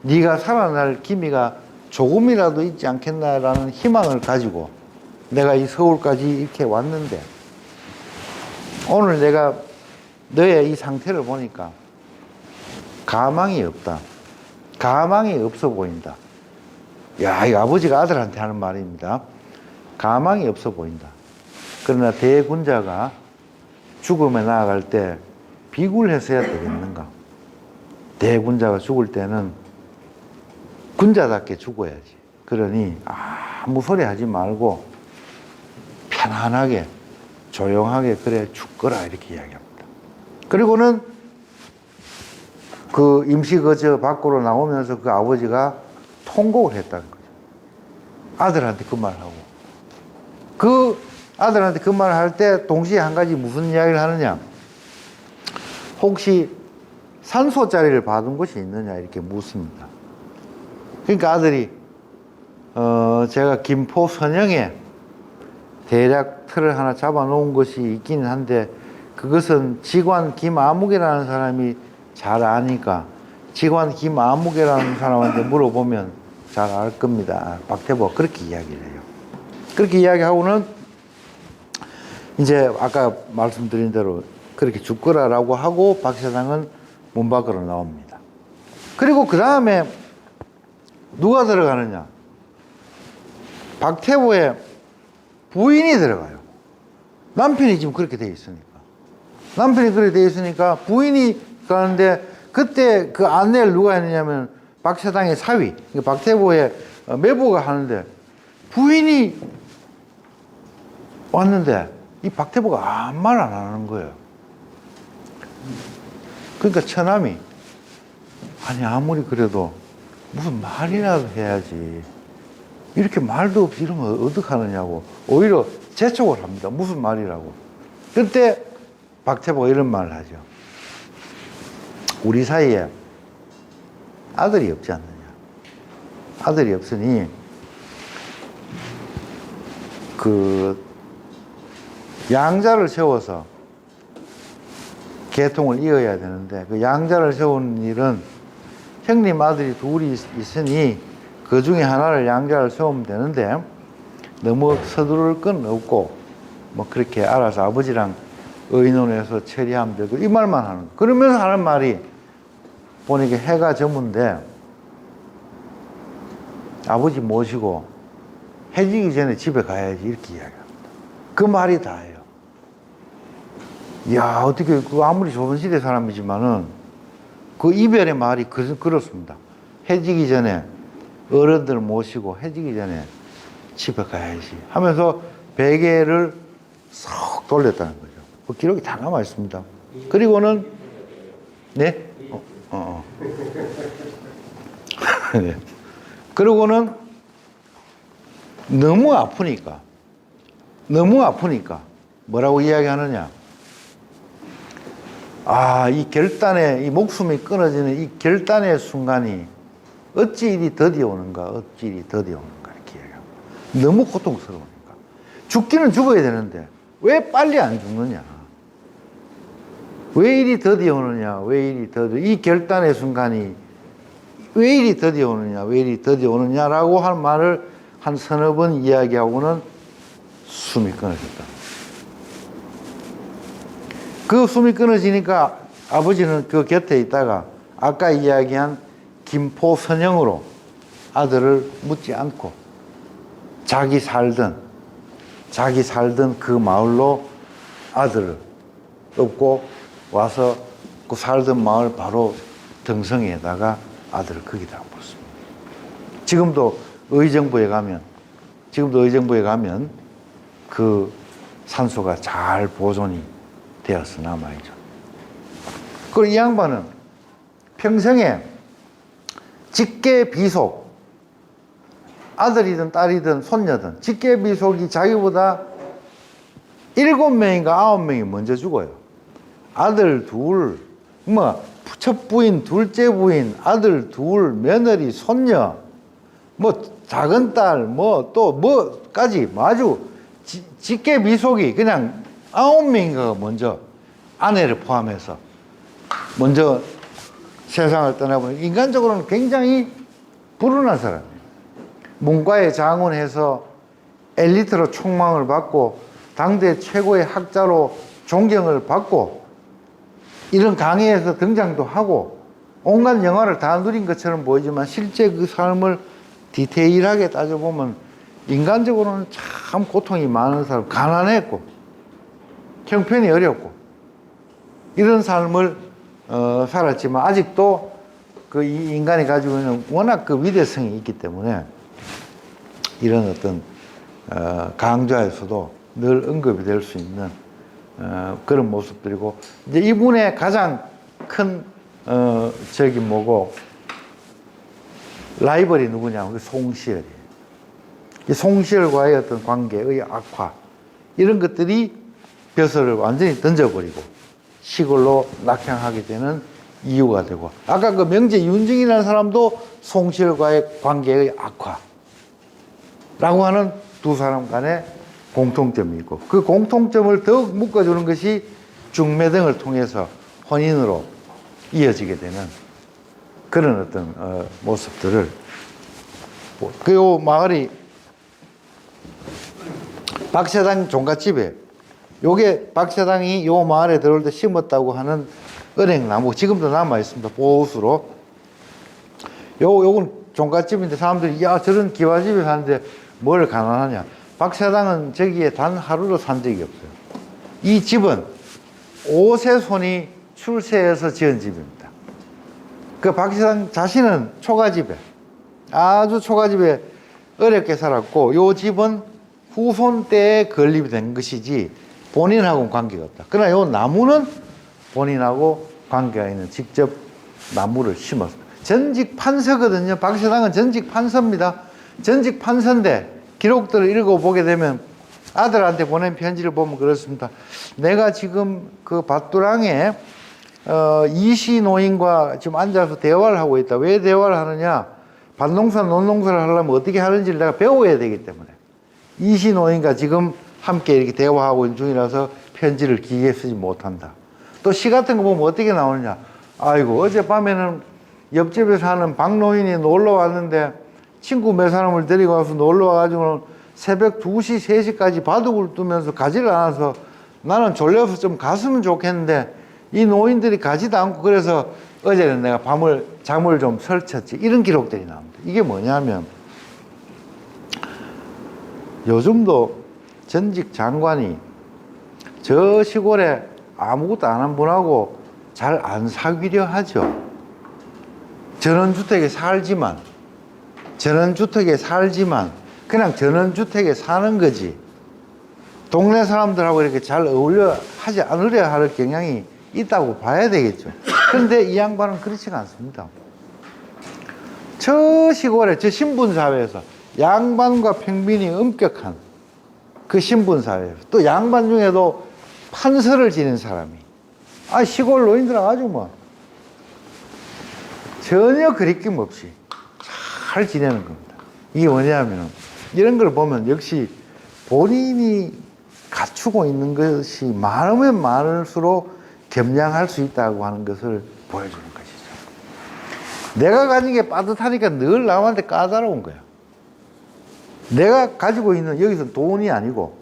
Speaker 1: 네가 살아날 기미가 조금이라도 있지 않겠나라는 희망을 가지고 내가 이 서울까지 이렇게 왔는데 오늘 내가 너의 이 상태를 보니까 가망이 없다. 가망이 없어 보인다. 야, 이 아버지가 아들한테 하는 말입니다. 가망이 없어 보인다. 그러나 대군자가 죽음에 나아갈 때 비굴했어야 되겠는가? 대군자가 죽을 때는 군자답게 죽어야지. 그러니 아무 소리 하지 말고 편안하게 조용하게 그래 죽거라 이렇게 이야기합니다. 그리고는 그 임시거처 밖으로 나오면서 그 아버지가 통곡을 했다는 거죠. 아들한테 그 말을 하고. 그 아들한테 그 말을 할 때 동시에 한 가지 무슨 이야기를 하느냐. 혹시 산소 자리를 받은 곳이 있느냐 이렇게 묻습니다. 그러니까 아들이 제가 김포 선영에 대략 틀을 하나 잡아 놓은 것이 있기는 한데, 그것은 직관 김아무개라는 사람이 잘 아니까 직관 김아무개라는 사람한테 물어보면 잘 알 겁니다. 박태보가 그렇게 이야기를 해요. 그렇게 이야기하고는 이제 아까 말씀드린 대로 그렇게 죽거라라고 하고 박 사장은 문 밖으로 나옵니다. 그리고 그 다음에 누가 들어가느냐? 박태보의 부인이 들어가요. 남편이 지금 그렇게 돼 있으니까. 남편이 그렇게 돼 있으니까 부인이 가는데, 그때 그 안내를 누가 했느냐면 박 사장의 사위, 박태보의 매부가 하는데, 부인이 왔는데 이 박태보가 아무 말 안 하는 거예요. 그러니까 처남이, 아니 아무리 그래도 무슨 말이라도 해야지, 이렇게 말도 없이 이러면 어떡하느냐고 오히려 재촉을 합니다. 무슨 말이라고. 그때 박태보가 이런 말을 하죠. 우리 사이에 아들이 없지 않느냐. 아들이 없으니 그 양자를 세워서 계통을 이어야 되는데, 그 양자를 세우는 일은 형님 아들이 둘이 있으니 그 중에 하나를 양자를 세우면 되는데, 너무 서두를 건 없고 뭐 그렇게 알아서 아버지랑 의논해서 처리하면 되고, 이 말만 하는 거예요. 그러면서 하는 말이, 보니까 해가 저문데 아버지 모시고 해지기 전에 집에 가야지, 이렇게 이야기합니다. 그 말이 다예요. 이야, 어떻게, 그 아무리 조선시대 사람이지만은 그 이별의 말이 그렇습니다. 해지기 전에 어른들 모시고 해지기 전에 집에 가야지 하면서 베개를 쏙 돌렸다는 거죠. 그 기록이 다 남아 있습니다. 그리고는, 네? 네. 그리고는 너무 아프니까 뭐라고 이야기하느냐? 아, 이 결단의, 이 목숨이 끊어지는 이 결단의 순간이 어찌 이리 더디 오는가, 이렇게 얘기해요. 너무 고통스러우니까. 죽기는 죽어야 되는데 왜 빨리 안 죽느냐? 왜 이리 더디 오느냐? 이 결단의 순간이 왜 이리 더디 오느냐라고 한 말을 한 서너 번 이야기하고는 숨이 끊어졌다. 그 숨이 끊어지니까 아버지는 그 곁에 있다가 아까 이야기한 김포 선영으로 아들을 묻지 않고 자기 살던 그 마을로 아들을 업고 와서 그 살던 마을 바로 등성에다가 아들을 거기다 묻습니다. 지금도 의정부에 가면 그 산소가 잘 보존이 되어서 남아있죠. 그리고 이 양반은 평생에 직계 비속, 아들이든 딸이든 손녀든 직계 비속이 자기보다 7명인가 9명이 먼저 죽어요. 아들 둘, 첫 부인, 둘째 부인, 아들 둘, 며느리, 손녀, 작은 딸, 까지 아주 직계 비속이 그냥 9명인가가 먼저, 아내를 포함해서 먼저 세상을 떠나보니, 인간적으로는 굉장히 불운한 사람이에요. 문과에 장원해서 엘리트로 촉망을 받고 당대 최고의 학자로 존경을 받고 이런 강의에서 등장도 하고 온갖 영화를 다 누린 것처럼 보이지만, 실제 그 삶을 디테일하게 따져보면 인간적으로는 참 고통이 많은 사람, 가난했고 형편이 어렵고 이런 삶을 살았지만, 아직도 그 이 인간이 가지고 있는 워낙 그 위대성이 있기 때문에 이런 어떤 강좌에서도 늘 언급이 될 수 있는 그런 모습들이고, 이제 이분의 가장 큰 라이벌이 누구냐면 송시열이에요. 이 송시열과의 어떤 관계의 악화, 이런 것들이 벼슬을 완전히 던져버리고 시골로 낙향하게 되는 이유가 되고, 아까 그 명제 윤증이라는 사람도 송시열과의 관계의 악화라고 하는 두 사람 간의 공통점이 있고 그 공통점을 더욱 묶어주는 것이 중매등을 통해서 혼인으로 이어지게 되는 그런 어떤 모습들을 그 마을이 박새당 종갓집에 요게 박새당이 요 마을에 들어올 때 심었다고 하는 은행나무 지금도 남아 있습니다. 보호수로 요건 종갓집인데 사람들이 야 저런 기와집에 사는데 뭘 가난하냐. 박새당은 저기에 단 하루도 산 적이 없어요. 이 집은 5세 손이 출세해서 지은 집입니다. 그 박새당 자신은 초가집에 아주 초가집에 어렵게 살았고 요 집은 후손 때에 건립이 된 것이지 본인하고는 관계가 없다. 그러나 요 나무는 본인하고 관계가 있는 직접 나무를 심었습니다. 전직 판서거든요. 박새당은 전직 판서입니다. 전직 판서인데 기록들을 읽어보게 되면 아들한테 보낸 편지를 보면 그렇습니다. 내가 지금 그 밭두랑에 이시 노인과 지금 앉아서 대화를 하고 있다. 왜 대화를 하느냐? 밭농사, 논농사를 하려면 어떻게 하는지를 내가 배워야 되기 때문에 이시 노인과 지금 함께 이렇게 대화하고 있는 중이라서 편지를 기계에 쓰지 못한다. 또 시 같은 거 보면 어떻게 나오느냐? 아이고 어젯밤에는 옆집에 사는 박노인이 놀러 왔는데 친구 몇 사람을 데리고 와서 놀러 와가지고는 새벽 2시, 3시까지 바둑을 두면서 가지를 않아서 나는 졸려서 좀 갔으면 좋겠는데 이 노인들이 가지도 않고 그래서 어제는 내가 잠을 좀 설쳤지. 이런 기록들이 나옵니다. 이게 뭐냐면 요즘도 전직 장관이 저 시골에 아무것도 안 한 분하고 잘 안 사귀려 하죠. 전원주택에 살지만 그냥 전원주택에 사는 거지 동네 사람들하고 이렇게 잘 어울려 하지 않으려 할 경향이 있다고 봐야 되겠죠. 그런데 이 양반은 그렇지가 않습니다. 저 시골에 저 신분사회에서 양반과 평민이 엄격한 그 신분사회에서 또 양반 중에도 판서를 지낸 사람이 시골 노인들은 아주 뭐 전혀 거리낌 없이 잘 지내는 겁니다. 이게 뭐냐면 이런 걸 보면 역시 본인이 갖추고 있는 것이 많으면 많을수록 겸양할 수 있다고 하는 것을 보여주는 것이죠. 내가 가진 게 빠듯하니까 늘 남한테 까다로운 거야. 내가 가지고 있는 여기서 돈이 아니고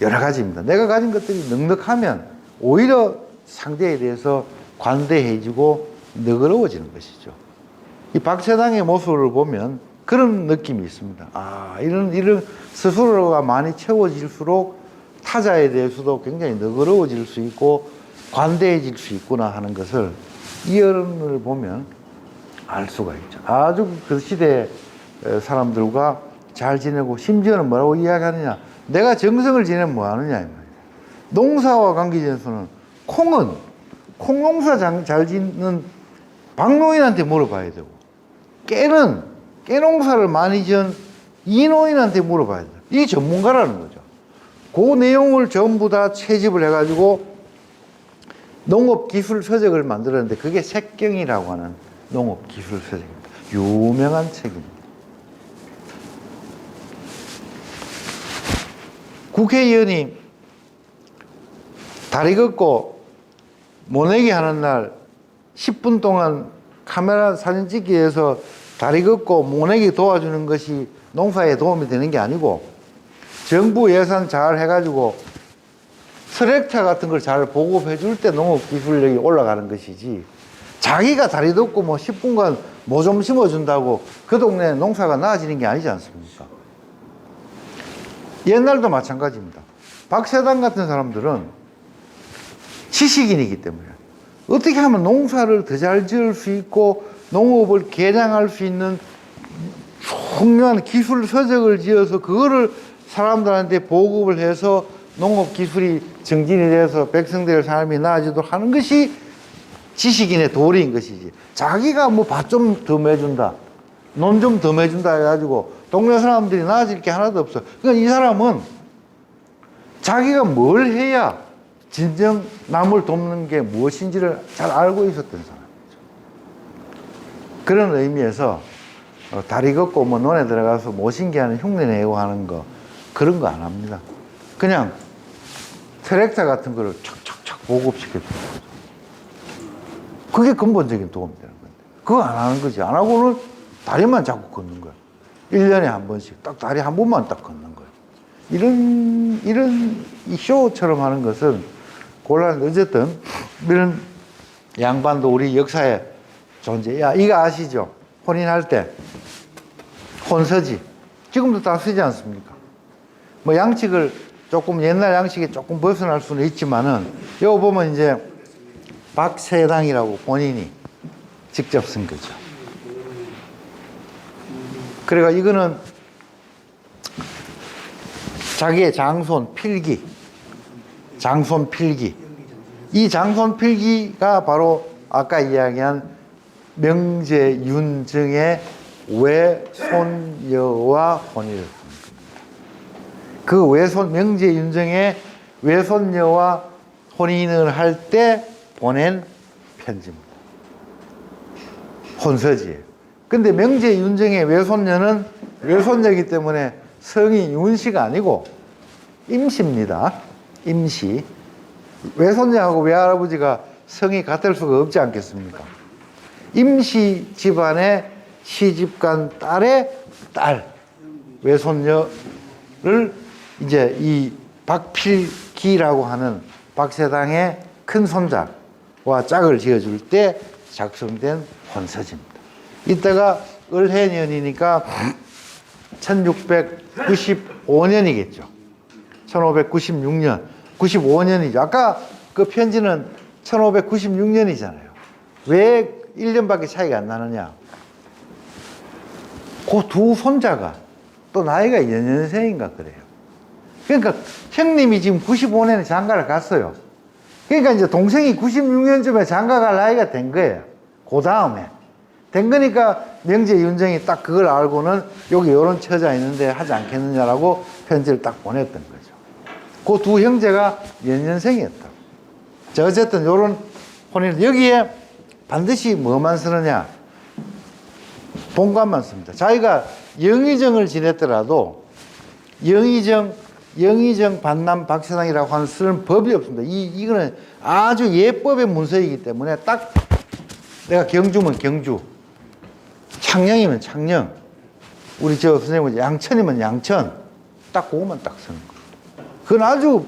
Speaker 1: 여러 가지입니다. 내가 가진 것들이 넉넉하면 오히려 상대에 대해서 관대해지고 너그러워지는 것이죠. 이 박새당의 모습을 보면 그런 느낌이 있습니다. 이런 스스로가 많이 채워질수록 타자에 대해서도 굉장히 너그러워질 수 있고 관대해질 수 있구나 하는 것을 이 어른을 보면 알 수가 있죠. 아주 그 시대 사람들과 잘 지내고 심지어는 뭐라고 이야기하느냐. 내가 정성을 지내면 뭐 하느냐. 이 말이야. 농사와 관계에서는 콩 농사 잘 짓는 박노인한테 물어봐야 되고 깨 농사를 많이 지은 이노인한테 물어봐야 돼요. 이게 전문가라는 거죠. 그 내용을 전부 다 채집을 해가지고 농업기술서적을 만들었는데 그게 색경이라고 하는 농업기술서적입니다. 유명한 책입니다. 국회의원이 다리 걷고 모내기 하는 날 10분 동안 카메라 사진 찍기 위해서 다리 걷고 모내기 도와주는 것이 농사에 도움이 되는 게 아니고 정부 예산 잘 해가지고 트랙터 같은 걸 잘 보급해 줄 때 농업기술력이 올라가는 것이지 자기가 다리 걷고 뭐 10분간 뭐 좀 심어준다고 그 동네 농사가 나아지는 게 아니지 않습니까? 옛날도 마찬가지입니다. 박새당 같은 사람들은 지식인이기 때문에 어떻게 하면 농사를 더 잘 지을 수 있고 농업을 개량할 수 있는 훌륭한 기술 서적을 지어서 그거를 사람들한테 보급을 해서 농업 기술이 정진이 돼서 백성들의 삶이 나아지도록 하는 것이 지식인의 도리인 것이지. 자기가 뭐 밭 좀 더 매준다, 논 좀 더 매준다 해가지고 동네 사람들이 나아질 게 하나도 없어. 그러니까 이 사람은 자기가 뭘 해야 진정 남을 돕는 게 무엇인지를 잘 알고 있었던 사람이죠. 그런 의미에서 다리 걷고 뭐 논에 들어가서 모신기하는 흉내 내고 하는 거 그런 거 안 합니다. 그냥 트랙터 같은 거를 척척척 보급시켜주는 거죠. 그게 근본적인 도움이 되는 건데. 그거 안 하는 거지. 안 하고는 다리만 자꾸 걷는 거야. 1년에 한 번씩 딱 다리 한 번만 딱 걷는 거야. 이런 이 쇼처럼 하는 것은 곤란. 어쨌든 이런 양반도 우리 역사에 존재. 야, 이거 아시죠? 혼인할 때 혼서지. 지금도 다 쓰지 않습니까? 뭐 양식을 조금 옛날 양식에 조금 벗어날 수는 있지만은 여기 보면 이제 박세당이라고 본인이 직접 쓴 거죠. 그래가 이거는 자기의 장손 필기, 장손 필기. 이 장손 필기가 바로 아까 이야기한 명제윤정의 외손녀와 혼인을 한 겁니다. 그 명제윤정의 외손녀와 혼인을 할 때 보낸 편지입니다. 혼서지예요. 근데 명제윤정의 외손녀는 외손녀이기 때문에 성이 윤씨가 아니고 임씨입니다. 임씨. 외손녀하고 외할아버지가 성이 같을 수가 없지 않겠습니까? 임씨 집안의 시집간 딸의 딸, 외손녀를 이제 이 박필기라고 하는 박세당의 큰 손자와 짝을 지어줄 때 작성된 혼서지입니다. 이때가 을해년이니까 1695년이겠죠. 1596년, 95년이죠. 아까 그 편지는 1596년이잖아요. 왜 1년밖에 차이가 안 나느냐? 그 두 손자가 또 나이가 연년생인가 그래요. 그러니까 형님이 지금 95년에 장가를 갔어요. 그러니까 이제 동생이 96년쯤에 장가 갈 나이가 된 거예요. 그 다음에. 된 거니까 명제윤정이 딱 그걸 알고는 여기 이런 처자 있는데 하지 않겠느냐라고 편지를 딱 보냈던 거죠. 그 두 형제가 연년생이었다고. 자, 어쨌든 이런 혼인, 여기에 반드시 뭐만 쓰느냐? 본관만 씁니다. 자기가 영의정을 지냈더라도 영의정 반남 박세당이라고 하는 쓰는 법이 없습니다. 이거는 아주 예법의 문서이기 때문에 딱 내가 경주면 경주, 창녕이면 창녕, 우리 저 선생님은 양천이면 양천, 딱 그것만 딱 쓰는 거예요. 그건 아주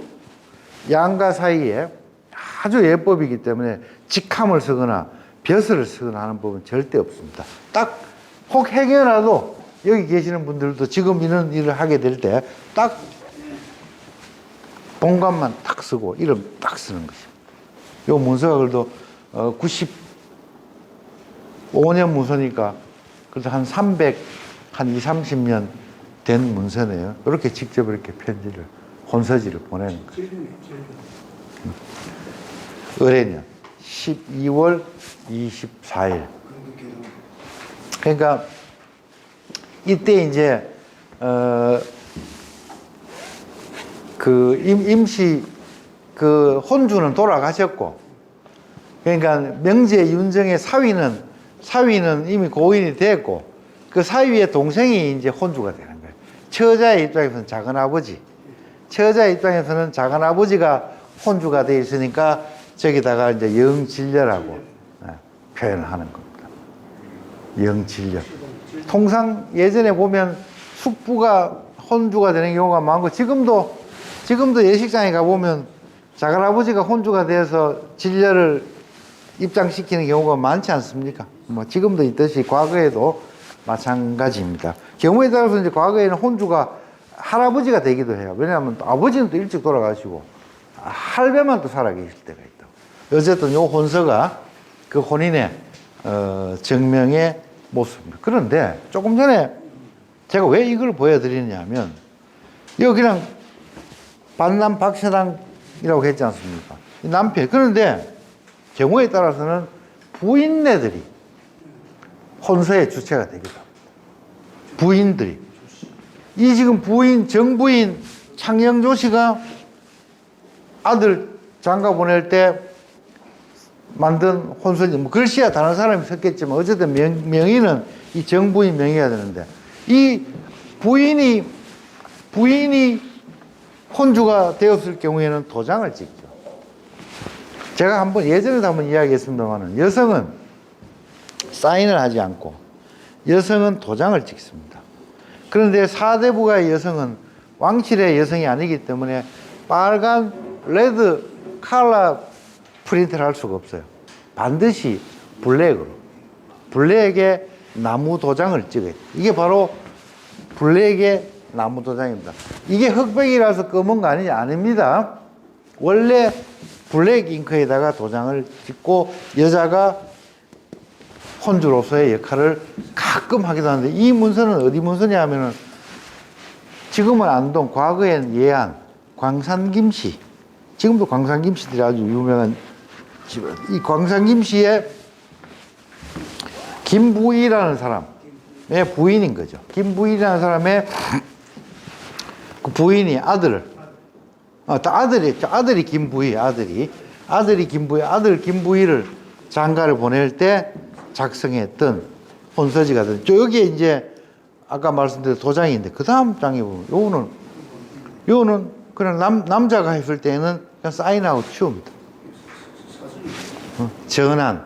Speaker 1: 양가 사이에 아주 예법이기 때문에 직함을 쓰거나 벼슬을 쓰거나 하는 법은 절대 없습니다. 딱 혹 행여라도 여기 계시는 분들도 지금 이런 일을 하게 될 때 딱 본관만 딱 쓰고 이름 딱 쓰는 것이죠. 요 문서가 그래도 95년 문서니까 그래도 한 300, 한 20, 30년 된 문서네요. 이렇게 직접 이렇게 편지를, 혼서지를 보내는 거죠. 을해년 12월 24일. 그러니까 이때 이제 그 임시 그 혼주는 돌아가셨고, 그러니까 명제윤정의 사위는 이미 고인이 됐고, 그 사위의 동생이 이제 혼주가 되는 거예요. 처자의 입장에서는 작은아버지, 처자의 입장에서는 작은아버지가 혼주가 돼 있으니까 저기다가 이제 영진녀라고 표현을 하는 겁니다. 영진녀. 통상 예전에 보면 숙부가 혼주가 되는 경우가 많고, 지금도 예식장에 가보면 작은아버지가 혼주가 돼서 진녀를 입장시키는 경우가 많지 않습니까? 뭐 지금도 있듯이 과거에도 마찬가지입니다. 경우에 따라서 이제 과거에는 혼주가 할아버지가 되기도 해요. 왜냐하면 또 아버지는 또 일찍 돌아가시고 할배만 또 살아계실 때가 있다고. 어쨌든 요 혼서가 그 혼인의 정명의 모습입니다. 그런데 조금 전에 제가 왜 이걸 보여드리느냐 하면, 이거 그냥 반남 박세당이라고 했지 않습니까? 이 남편. 그런데 경우에 따라서는 부인네들이 혼서의 주체가 되기도 합니다. 부인들이. 이 지금 정부인 창영조 씨가 아들 장가 보낼 때 만든 혼서지, 뭐 글씨야 다른 사람이 썼겠지만 어쨌든 명의는 이 정부인 명의가 되는데, 이 부인이 부인이 혼주가 되었을 경우에는 도장을 찍죠. 제가 예전에도 한번 이야기했습니다만, 여성은 사인을 하지 않고 여성은 도장을 찍습니다. 그런데 사대부가의 여성은 왕실의 여성이 아니기 때문에 빨간 레드 컬러 프린트를 할 수가 없어요. 반드시 블랙에 나무 도장을 찍어요. 이게 바로 블랙의 나무 도장입니다. 이게 흑백이라서 검은 거 아닙니다. 원래 블랙 잉크에다가 도장을 찍고 여자가 혼주로서의 역할을 가끔 하기도 하는데, 이 문서는 어디 문서냐 하면은 지금은 안동, 과거엔 예안, 광산김씨, 지금도 광산김씨들이 아주 유명한 집. 이 광산김씨의 김부희라는 사람의 부인인 거죠. 김부희라는 사람의 그 부인이 아들이 김부희, 아들 김부희를 장가를 보낼 때 작성했던 혼서지가 된. 여기에 이제 아까 말씀드린 도장인데, 그 다음 장에 보면 요거는 그냥 남자가 했을 때는 그냥 사인하고 치웁니다. 전한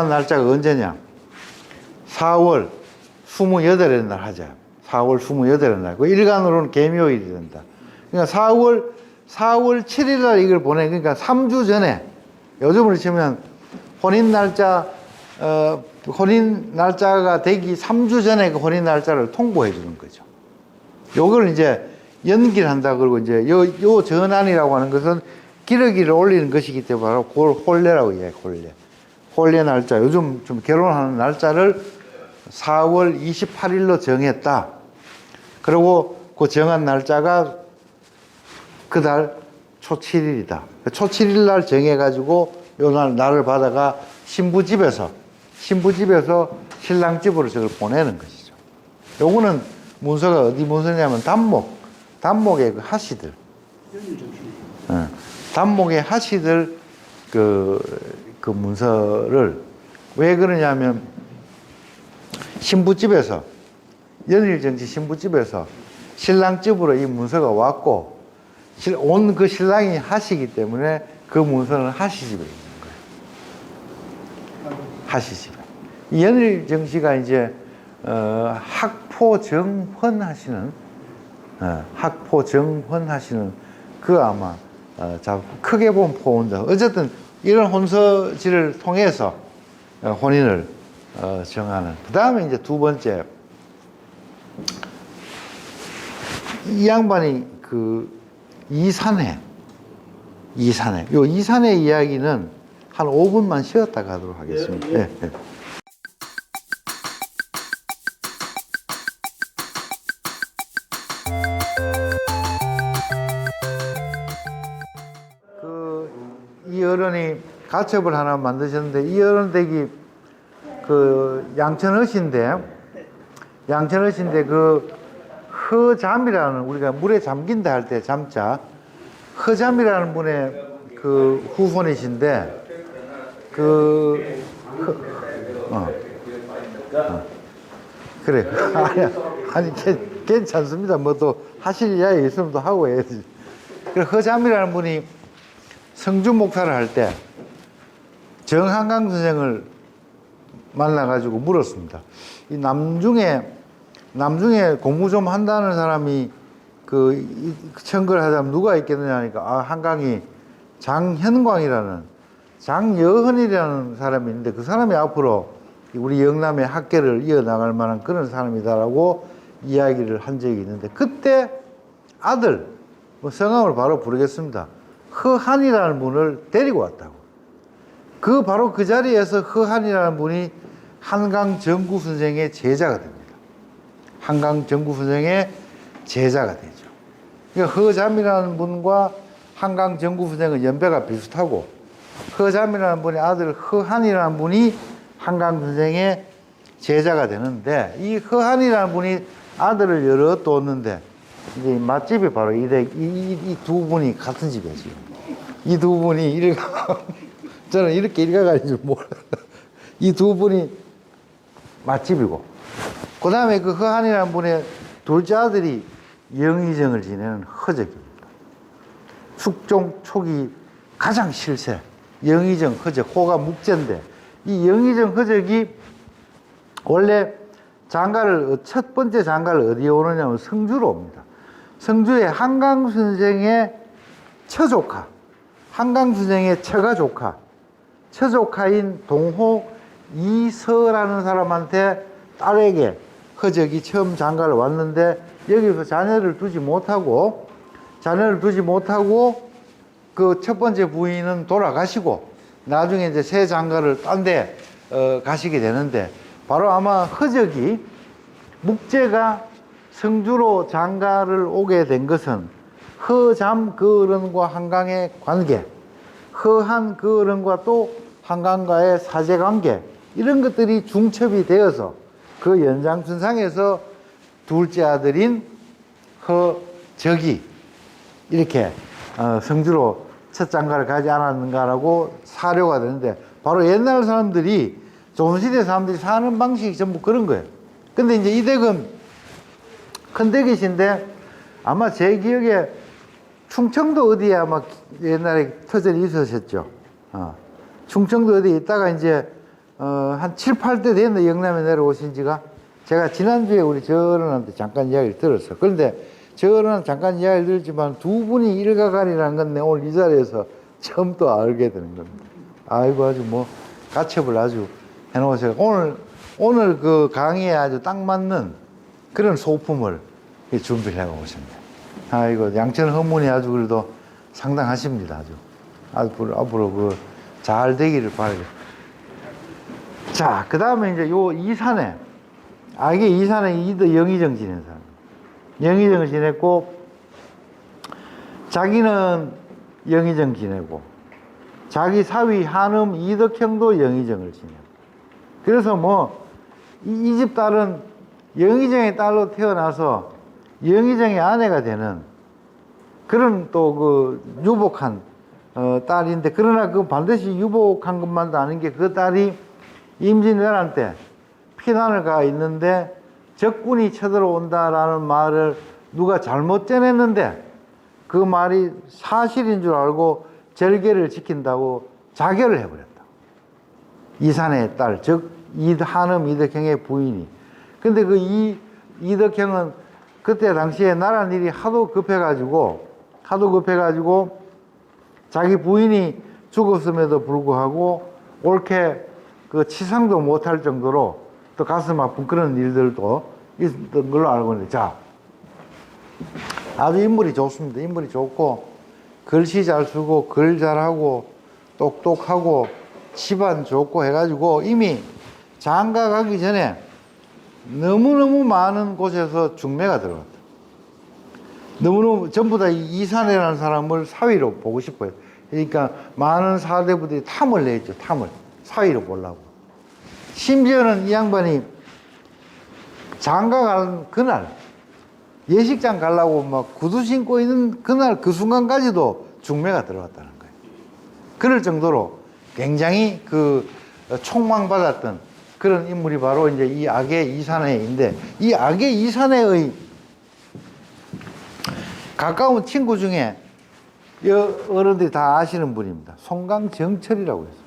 Speaker 1: 날짜가 언제냐? 4월 28일 날 하자. 4월 28일 날. 그 일간으로는 개묘일이 된다. 그러니까 4월 7일 날 이걸 그러니까 3주 전에, 요즘으로 치면 혼인 날짜가 되기 3주 전에 그 혼인 날짜를 통보해 주는 거죠. 요걸 이제 연기를 한다. 그러고 이제 요 전환이라고 하는 것은 기러기를 올리는 것이기 때문에 바로 그걸 혼례라고 이야기해요. 혼례 날짜. 요즘 좀 결혼하는 날짜를 4월 28일로 정했다. 그리고 그 정한 날짜가 그달 초 7일이다. 초 7일 날 정해가지고 요 날을 받아가 신부집에서 신랑 집으로 저걸 보내는 것이죠. 요거는 문서가 어디 문서냐면 단목의 그 하시들. 단목의 하시들 그 문서를 왜 그러냐면, 연일정치 신부집에서 신랑 집으로 이 문서가 왔고, 온 그 신랑이 하시기 때문에 그 문서는 하시집에 있는 거예요. 하시집. 이 연일정씨가 이제 학포정헌 하시는 그 아마 크게 보면 포혼자. 어쨌든 이런 혼서지를 통해서 혼인을 정하는. 그 다음에 이제 두 번째, 이 양반이 그 이산해. 요 이산해 이야기는 한 5분만 쉬었다가 하도록 하겠습니다. 네. 네. 이 어른이 가첩을 하나 만드셨는데, 이 어른 댁이 그 양천어신데 그 허잠이라는, 우리가 물에 잠긴다 할 때 잠자, 허잠이라는 분의 그 후손이신데, 그래. 아니, 괜찮습니다. 뭐 또 하실 이야기 있으면 또 하고 해야지. 그 허잠이라는 분이 성주 목사를 할 때 정한강 선생을 만나가지고 물었습니다. 이 남중에 공부 좀 한다는 사람이 청구를 하자면 누가 있겠느냐 하니까, 한강이 장여헌이라는 사람이 있는데, 그 사람이 앞으로 우리 영남의 학계를 이어나갈 만한 그런 사람이다라고 이야기를 한 적이 있는데, 그때 아들, 성함을 바로 부르겠습니다. 허한이라는 분을 데리고 왔다고. 바로 그 자리에서 허한이라는 분이 한강 정구 선생의 제자가 됩니다. 한강 정구 선생의 제자가 되죠. 그러니까 허잠이라는 분과 한강 정구 선생은 연배가 비슷하고, 허잠이라는 분의 아들 허한이라는 분이 한강 선생의 제자가 되는데, 이 허한이라는 분이 아들을 여러 뒀는데, 이제 맛집이 바로 이 두 분이 같은 집이에요, 지금. 이 두 분이 저는 이렇게 읽어가지고 몰라요. 이 두 분이 맛집이고, 그 다음에 그 허한이라는 분의 둘째 아들이 영의정을 지내는 허적입니다. 숙종 초기 가장 실세, 영의정 허적, 호가 묵제인데 이 영의정 허적이 원래 장가를, 첫 번째 장가를 어디에 오느냐면 성주로 옵니다. 성주의 한강선생의 처조카, 한강선생의 처가 조카, 처조카인 동호 이서라는 사람한테 딸에게 허적이 처음 장가를 왔는데 여기서 자녀를 두지 못하고 그 첫 번째 부인은 돌아가시고 나중에 이제 새 장가를 딴 데 가시게 되는데 바로 아마 허적이 묵제가 성주로 장가를 오게 된 것은 허잠 그 어른과 한강의 관계, 허한 그 어른과 또 한강과의 사제관계 이런 것들이 중첩이 되어서 그 연장선상에서 둘째 아들인 허적이 이렇게 성주로 첫 장가를 가지 않았는가라고 사료가 되는데 바로 옛날 사람들이 조선시대 사람들이 사는 방식이 전부 그런 거예요. 근데 이제 이 댁은 큰 댁이신데 아마 제 기억에 충청도 어디에 아마 옛날에 터전이 있으셨죠. 충청도 어디에 있다가 이제 한 7, 8대 됐네, 영남에 내려오신 지가. 제가 지난주에 우리 저 어른한테 잠깐 이야기를 들었어요. 그런데 저 어른은 잠깐 이야기를 들었지만 두 분이 일가간이라는 건 내가 오늘 이 자리에서 처음 또 알게 되는 겁니다. 아이고, 아주 뭐, 가첩을 아주 해놓으세요. 오늘 그 강의에 아주 딱 맞는 그런 소품을 준비를 해오셨네요. 아이고, 양천 허문이 아주 그래도 상당하십니다. 앞으로 그 잘 되기를 바라요. 자, 그 다음에 이제 요 이산에, 이게 이산에 이도 영의정 지낸 사람. 영의정을 지냈고, 자기는 영의정 지내고, 자기 사위 한음 이덕형도 영의정을 지내고. 그래서 뭐, 이 집 딸은 영의정의 딸로 태어나서 영의정의 아내가 되는 그런 또 그 유복한 딸인데, 그러나 그 반드시 유복한 것만도 아닌 게 그 딸이 임진왜란 때 피난을 가 있는데 적군이 쳐들어온다라는 말을 누가 잘못 전했는데 그 말이 사실인 줄 알고 절개를 지킨다고 자결을 해버렸다. 이산의 딸, 즉 한음 이덕형의 부인이. 근데 그 이덕형은 그때 당시에 나라 일이 하도 급해가지고 자기 부인이 죽었음에도 불구하고 옳게 그 치상도 못할 정도로 또 가슴 아픈 그런 일들도 있었던 걸로 알고 있는데, 자, 아주 인물이 좋습니다. 인물이 좋고, 글씨 잘 쓰고, 글 잘하고, 똑똑하고, 집안 좋고 해가지고 이미 장가 가기 전에 너무너무 많은 곳에서 중매가 들어갔다. 너무너무 전부 다 이산이라는 사람을 사위로 보고 싶어요. 그러니까 많은 사대부들이 탐을 내죠. 탐을. 사위로 보려고. 심지어는 이 양반이 장가 가는 그날, 예식장 가려고 막 구두 신고 있는 그날 그 순간까지도 중매가 들어갔다는 거예요. 그럴 정도로 굉장히 그 촉망받았던 그런 인물이 바로 이제 이 악의 이산해인데, 이 악의 이산해의 가까운 친구 중에 어른들이 다 아시는 분입니다. 송강정철이라고 해서.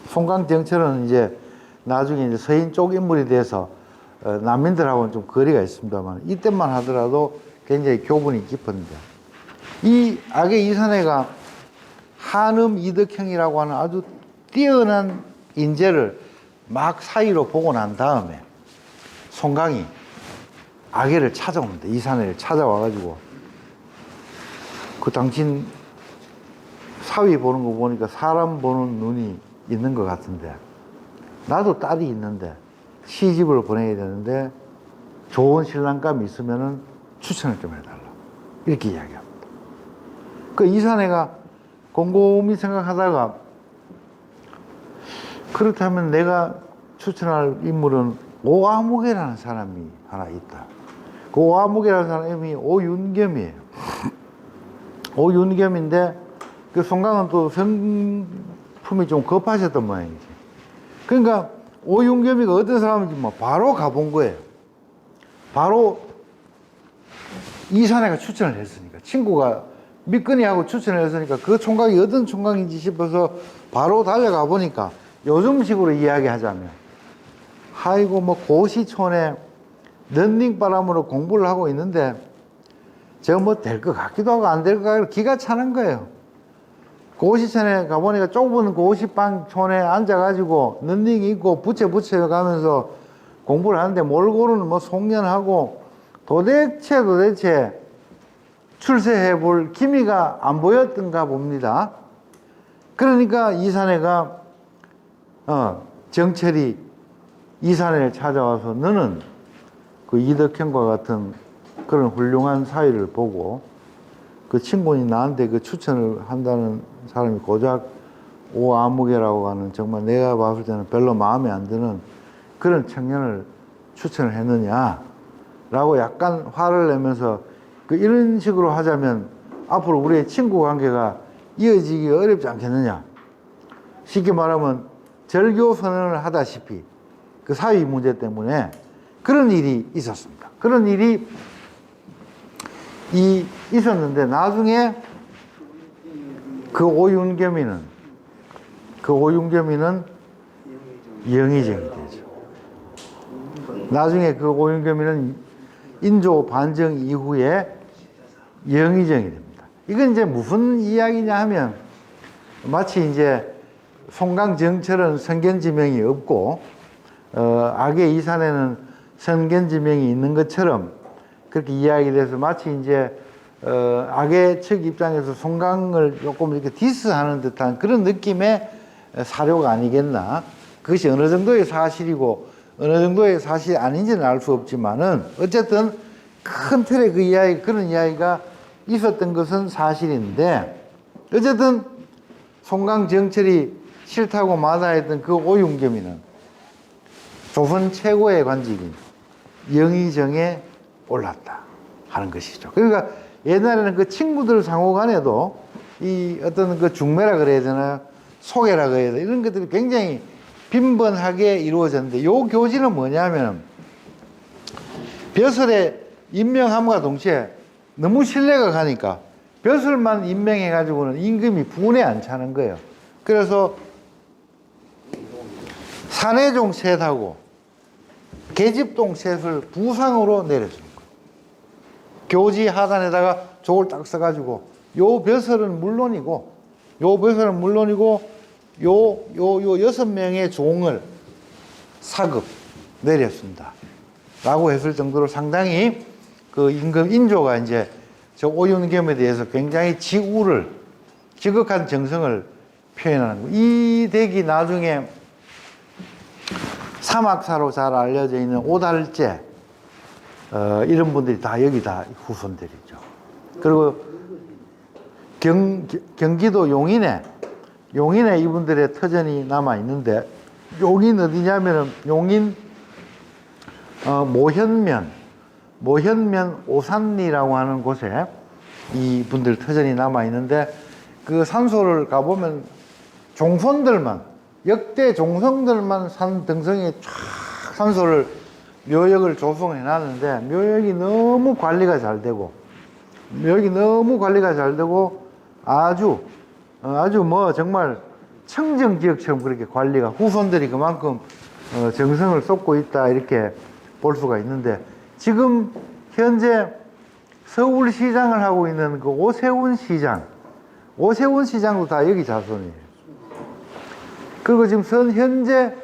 Speaker 1: 송강정철은 이제 나중에 이제 서인 쪽 인물이 돼서 난민들하고는 좀 거리가 있습니다만 이때만 하더라도 굉장히 교분이 깊었는데, 이 악의 이산해가 한음 이덕형이라고 하는 아주 뛰어난 인재를 막 사이로 보고 난 다음에 송강이 악의를 찾아옵니다. 이산해를 찾아와가지고, 그 당신 사위 보는 거 보니까 사람 보는 눈이 있는 것 같은데, 나도 딸이 있는데 시집을 보내야 되는데 좋은 신랑감이 있으면은 추천을 좀 해달라, 이렇게 이야기합니다. 그 이산해가 곰곰이 생각하다가, 그렇다면 내가 추천할 인물은 오아무개라는 사람이 하나 있다. 그 오아무개라는 사람이 오윤겸이에요. 오윤겸인데 그 송강은 또 성품이 좀 급하셨던 모양이지. 그러니까 오윤겸이가 어떤 사람인지 뭐 바로 가본 거예요. 바로 이사내가 추천을 했으니까, 친구가 밑건이하고 추천을 했으니까 그 총각이 어떤 총각인지 싶어서 바로 달려가 보니까 요즘식으로 이야기하자면, 아이고 뭐 고시촌에 런닝바람으로 공부를 하고 있는데 제가 뭐 될 것 같기도 하고 안 될 것 같기도 하고 기가 차는 거예요. 고시촌에 가보니까 좁은 고시방촌에 앉아가지고 런닝 입고 부채 가면서 공부를 하는데 몰고는 뭐 송년하고 도대체 출세해 볼 기미가 안 보였던가 봅니다. 그러니까 이사내가 정철이 이사내를 찾아와서 너는 그 이덕형과 같은 그런 훌륭한 사위를 보고 그 친구니 나한테 그 추천을 한다는 사람이 고작 오아무개라고 하는 정말 내가 봤을 때는 별로 마음에 안 드는 그런 청년을 추천을 했느냐라고 약간 화를 내면서 그 이런 식으로 하자면 앞으로 우리의 친구 관계가 이어지기 어렵지 않겠느냐. 쉽게 말하면 절교 선언을 하다시피 그 사위 문제 때문에 그런 일이 있었습니다. 그런 일이 있었는데 나중에 그 오윤겸이는 영의정이 되죠. 나중에 그 오윤겸이는 인조 반정 이후에 영의정이 됩니다. 이건 이제 무슨 이야기냐 하면 마치 이제 송강정철은 선견지명이 없고 악의 이산에는 선견지명이 있는 것처럼 그렇게 이야기돼서 마치 이제 악의 측 입장에서 송강을 조금 이렇게 디스하는 듯한 그런 느낌의 사료가 아니겠나. 그것이 어느 정도의 사실이고 어느 정도의 사실이 아닌지는 알 수 없지만은 어쨌든 큰 틀의 그 이야기, 그런 이야기가 있었던 것은 사실인데 어쨌든 송강정철이 싫다고 마다했던 그 오윤겸이는 조선 최고의 관직인 영의정에 올랐다 하는 것이죠. 그러니까 옛날에는 그 친구들 상호 간에도 이 어떤 그 중매라 그래야 되나 소개라 그래야 되나 이런 것들이 굉장히 빈번하게 이루어졌는데 요 교지는 뭐냐면 벼슬에 임명함과 동시에 너무 신뢰가 가니까 벼슬만 임명해 가지고는 임금이 분에 안 차는 거예요. 그래서 산해종 셋하고 계집동 셋을 부상으로 내려준 거예요. 교지 하단에다가 족을 딱 써가지고 요 벼슬은 물론이고 요 6명의 종을 사급 내렸습니다. 라고 했을 정도로 상당히 그 임금 인조가 이제 저 오윤겸에 대해서 굉장히 지극한 정성을 표현하는 거예요. 이 덱이 나중에 사막사로 잘 알려져 있는 오달재 이런 분들이 다 여기 다 후손들이죠. 그리고 경기도 용인에 이분들의 터전이 남아 있는데 용인 어디냐면은 용인 모현면 오산리라고 하는 곳에 이분들 터전이 남아 있는데 그 산소를 가보면 역대 종성들만 산 등성에 쫙 산소를 묘역을 조성해 놨는데 묘역이 너무 관리가 잘 되고 아주 뭐 정말 청정지역처럼 그렇게 관리가 후손들이 그만큼 정성을 쏟고 있다 이렇게 볼 수가 있는데 지금 현재 서울시장을 하고 있는 그 오세훈 시장도 다 여기 자손이에요. 그리고 지금 현재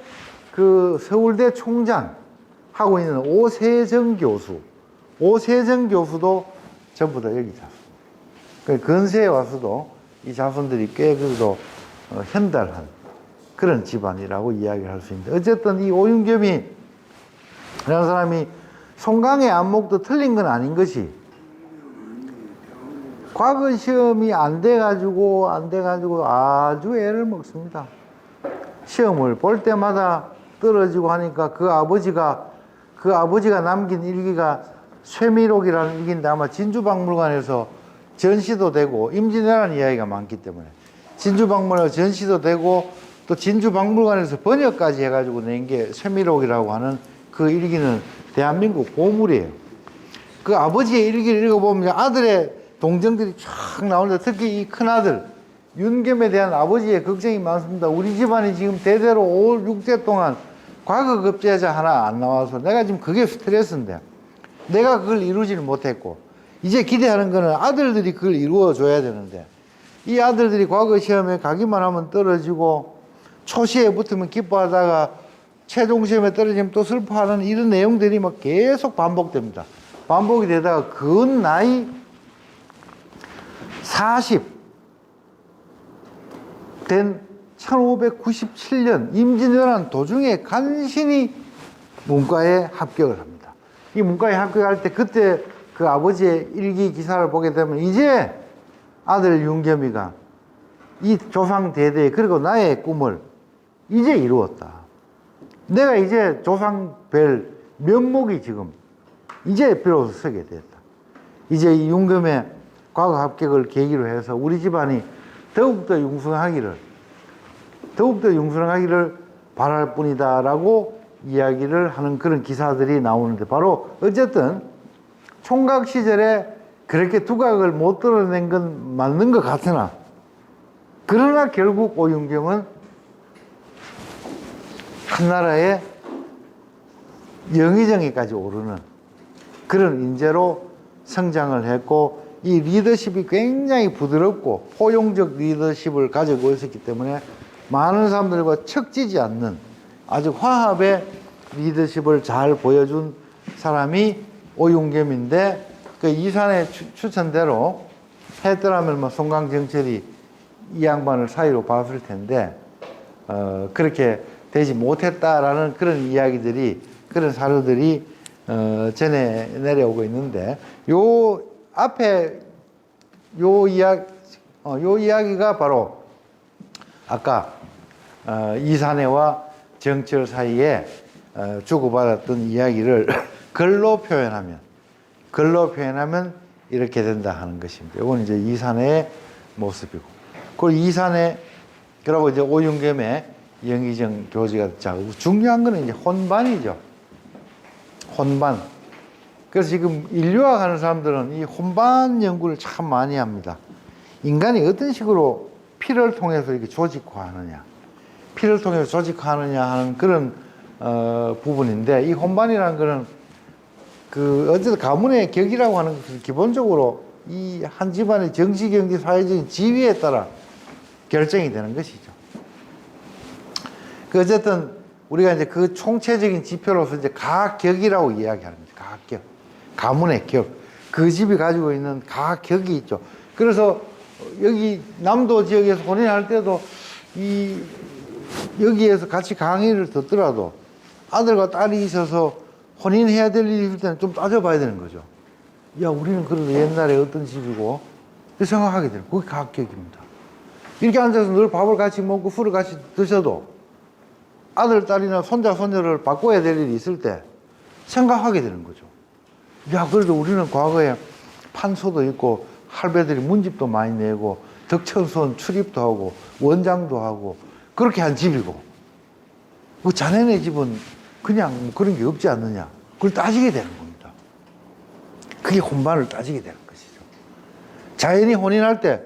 Speaker 1: 그 서울대 총장 하고 있는 오세정 교수도 전부 다 여기 자손. 근세에 와서도 이 자손들이 꽤 그래도 현달한 그런 집안이라고 이야기를 할 수 있는데 어쨌든 이 오윤겸이 라는 사람이 송강의 안목도 틀린 건 아닌 것이 과거 시험이 안 돼가지고 아주 애를 먹습니다. 시험을 볼 때마다 떨어지고 하니까 그 아버지가 남긴 일기가 쇠미록이라는 일기인데 아마 진주박물관에서 전시도 되고 임진왜란 이야기가 많기 때문에 진주박물관에서 전시도 되고 또 진주박물관에서 번역까지 해가지고 낸 게 쇠미록이라고 하는 그 일기는 대한민국 보물이에요. 그 아버지의 일기를 읽어보면 아들의 동정들이 쫙 나오는데 특히 이 큰아들 윤겸에 대한 아버지의 걱정이 많습니다. 우리 집안이 지금 대대로 5, 6대 동안 과거급제자 하나 안 나와서 내가 지금 그게 스트레스인데 내가 그걸 이루지를 못했고 이제 기대하는 거는 아들들이 그걸 이루어줘야 되는데 이 아들들이 과거 시험에 가기만 하면 떨어지고 초시에 붙으면 기뻐하다가 최종 시험에 떨어지면 또 슬퍼하는 이런 내용들이 막 계속 반복됩니다. 반복이 되다가 근 나이 40 된 1597년 임진왜란 도중에 간신히 문과에 합격을 합니다. 이 문과에 합격할 때 그때 그 아버지의 일기 기사를 보게 되면 이제 아들 윤겸이가 이 조상 대대 그리고 나의 꿈을 이제 이루었다. 내가 이제 조상 뵐 면목이 지금 이제 비로소 서게 됐다. 이제 이 윤겸의 과거 합격을 계기로 해서 우리 집안이 더욱더 융성하기를 바랄 뿐이다라고 이야기를 하는 그런 기사들이 나오는데 바로 어쨌든 총각 시절에 그렇게 두각을 못 드러낸 건 맞는 것 같으나 그러나 결국 오윤경은 한나라의 영의정에까지 오르는 그런 인재로 성장을 했고 이 리더십이 굉장히 부드럽고 포용적 리더십을 가지고 있었기 때문에 많은 사람들과 척지지 않는 아주 화합의 리더십을 잘 보여준 사람이 오윤겸인데 그 이산의 추천대로 했더라면 뭐 송강정철이 이 양반을 사이로 봤을 텐데 그렇게 되지 못했다라는 그런 이야기들이 그런 사료들이 전해 내려오고 있는데 요 앞에 요 이야기가 바로 아까 이산해와 정철 사이에 주고받았던 이야기를 글로 표현하면 이렇게 된다 하는 것입니다. 이건 이제 이산해의 모습이고, 그리고 이산해 그리고 이제 오윤겸의 영의정 교지가 자 중요한 거는 이제 혼반이죠. 혼반. 그래서 지금 인류학 하는 사람들은 이 혼반 연구를 참 많이 합니다. 인간이 어떤 식으로 피를 통해서 이렇게 조직화하느냐, 하는 그런 부분인데 이 혼반이라는 거는 그 어쨌든 가문의 격이라고 하는 것은 기본적으로 이 한 집안의 정치, 경제, 사회적인 지위에 따라 결정이 되는 것이죠. 그 어쨌든 우리가 이제 그 총체적인 지표로서 이제 가격이라고 이야기하는 거죠. 가격. 가문의 격. 그 집이 가지고 있는 가격이 있죠. 그래서 여기 남도 지역에서 혼인할 때도 여기에서 같이 강의를 듣더라도 아들과 딸이 있어서 혼인해야 될 일이 있을 때는 좀 따져봐야 되는 거죠. 야, 우리는 그래도 옛날에 어떤 집이고, 생각하게 되는, 그게 가격입니다. 이렇게 앉아서 늘 밥을 같이 먹고 술을 같이 드셔도 아들, 딸이나 손자, 손녀를 바꿔야 될 일이 있을 때 생각하게 되는 거죠. 야, 그래도 우리는 과거에 판소도 있고, 할배들이 문집도 많이 내고, 덕천선 출입도 하고, 원장도 하고, 그렇게 한 집이고, 그 자네네 집은 그냥 뭐 그런 게 없지 않느냐. 그걸 따지게 되는 겁니다. 그게 혼반을 따지게 되는 것이죠. 자연히 혼인할 때,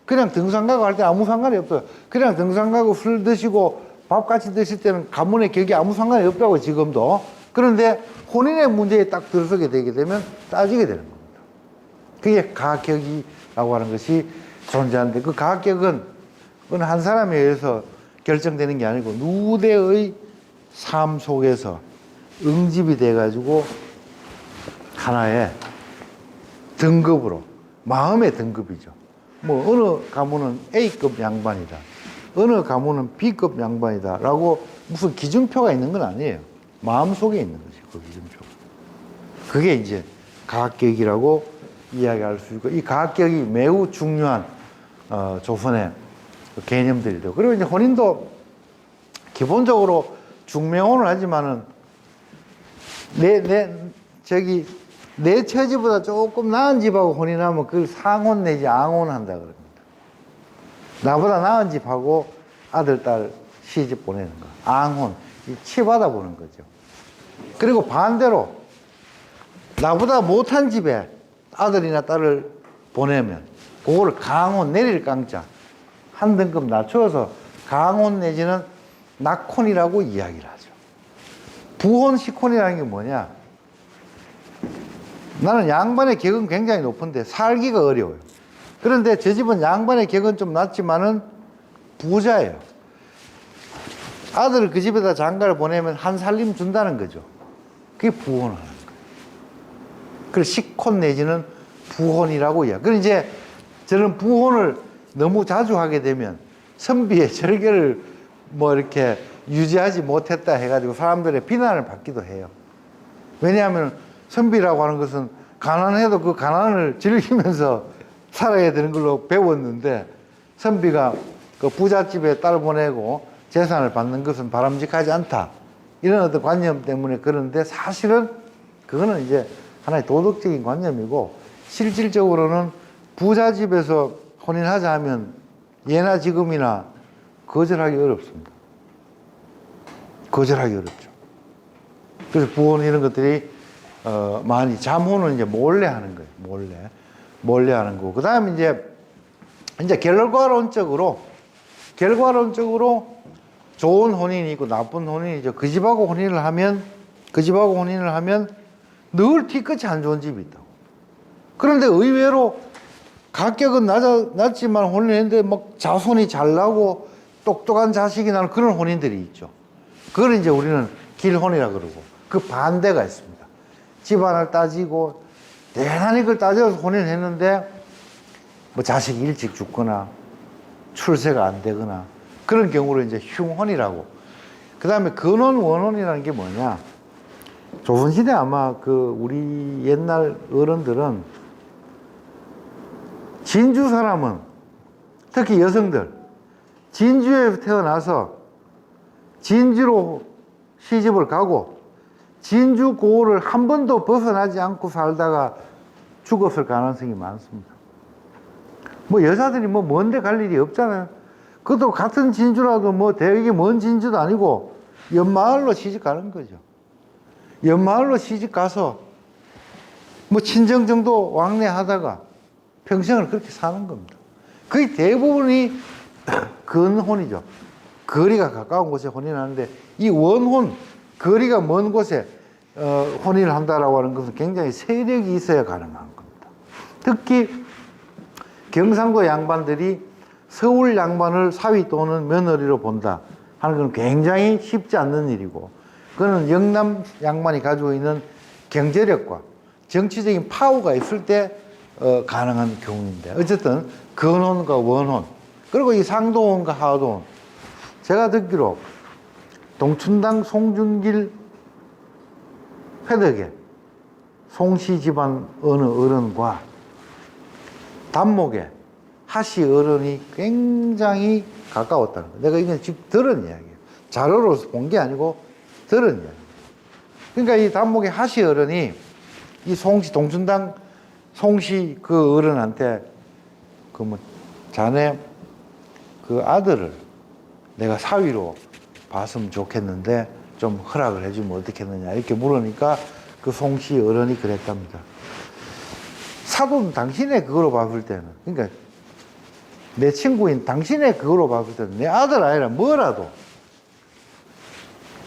Speaker 1: 그냥 등산 가고 할 때 아무 상관이 없어요. 그냥 등산 가고 술 드시고 밥 같이 드실 때는 가문의 격이 아무 상관이 없다고 지금도. 그런데 혼인의 문제에 딱 들어서게 되게 되면 따지게 되는 겁니다. 그게 가격이라고 하는 것이 존재하는데 그 가격은 어느 한 사람에 의해서 결정되는 게 아니고 누대의 삶 속에서 응집이 돼가지고 하나의 등급으로, 마음의 등급이죠. 뭐 어느 가문은 A급 양반이다, 어느 가문은 B급 양반이다 라고 무슨 기준표가 있는 건 아니에요. 마음속에 있는 거지, 그 기준표가. 그게 이제 가격이라고 이야기할 수 있고, 이 가격이 매우 중요한 조선의 개념들이죠. 그리고 이제 혼인도 기본적으로 중매혼을 하지만은 내 처지보다 조금 나은 집하고 혼인하면 그걸 상혼 내지 앙혼한다 그럽니다. 나보다 나은 집하고 아들, 딸 시집 보내는 거. 앙혼. 치받아 보는 거죠. 그리고 반대로 나보다 못한 집에 아들이나 딸을 보내면 그거를 강혼, 내릴 강자 한 등급 낮추어서 강혼 내지는 낙혼이라고 이야기를 하죠. 부혼, 식혼이라는 게 뭐냐? 나는 양반의 격은 굉장히 높은데 살기가 어려워요. 그런데 저 집은 양반의 격은 좀 낮지만은 부자예요. 아들을 그 집에다 장가를 보내면 한 살림 준다는 거죠. 그게 부혼을 하는 거예요. 그래서 식혼 내지는 부혼이라고 이야기해요. 그럼 이제 저는 부혼을 너무 자주 하게 되면 선비의 절개를 뭐 이렇게 유지하지 못했다 해가지고 사람들의 비난을 받기도 해요. 왜냐하면 선비라고 하는 것은 가난해도 그 가난을 즐기면서 살아야 되는 걸로 배웠는데 선비가 그 부잣집에 딸 보내고 재산을 받는 것은 바람직하지 않다. 이런 어떤 관념 때문에 그런데 사실은 그거는 이제 하나의 도덕적인 관념이고 실질적으로는 부잣집에서 혼인하자 하면 예나 지금이나 거절하기 어렵습니다. 거절하기 어렵죠. 그래서 부혼 이런 것들이 많이 잠혼은 이제 몰래 하는 거예요. 몰래 하는 거고. 그 다음에 이제 결과론적으로 좋은 혼인이 있고 나쁜 혼인이죠. 그 집하고 혼인을 하면 늘 뒤끝이 안 좋은 집이 있다고. 그런데 의외로 가격은 낮지만 혼인했는데 막 자손이 잘 나고 똑똑한 자식이 나는 그런 혼인들이 있죠. 그걸 이제 우리는 길혼이라 그러고 그 반대가 있습니다. 집안을 따지고 대단히 그걸 따져서 혼인을 했는데 뭐 자식이 일찍 죽거나 출세가 안 되거나 그런 경우를 이제 흉혼이라고. 그 다음에 근혼, 원혼이라는 게 뭐냐. 조선시대 아마 그 우리 옛날 어른들은 진주 사람은 특히 여성들 진주에 태어나서 진주로 시집을 가고 진주 고을을 한 번도 벗어나지 않고 살다가 죽었을 가능성이 많습니다. 뭐 여자들이 뭐 먼데 갈 일이 없잖아요. 그것도 같은 진주라도 뭐 되게 먼 진주도 아니고 옆마을로 시집 가는 거죠. 옆마을로 시집 가서 뭐 친정 정도 왕래하다가 평생을 그렇게 사는 겁니다. 거의 대부분이 근혼이죠. 거리가 가까운 곳에 혼인하는데 이 원혼, 거리가 먼 곳에 혼인을 한다라고 하는 것은 굉장히 세력이 있어야 가능한 겁니다. 특히 경상도 양반들이 서울 양반을 사위 또는 며느리로 본다 하는 건 굉장히 쉽지 않는 일이고 그거는 영남 양반이 가지고 있는 경제력과 정치적인 파워가 있을 때 가능한 경우인데 어쨌든 근혼과 원혼 그리고 이 상도혼과 하도혼 제가 듣기로 동춘당 송준길 회덕의 송씨 집안 어느 어른과 단목의 하씨 어른이 굉장히 가까웠다는 거예요. 내가 이건 지금 들은 이야기예요. 자료로서 본 게 아니고 들은 이야기예요. 그러니까 이 단목의 하씨 어른이 이 송씨 동춘당 송씨 그 어른한테 그 뭐 자네 그 아들을 내가 사위로 봤으면 좋겠는데 좀 허락을 해주면 어떻겠느냐 이렇게 물으니까 그 송씨 어른이 그랬답니다. 사돈 당신의 그거로 봤을 때는 그러니까 내 친구인 당신의 그거로 봤을 때는 내 아들 아니라 뭐라도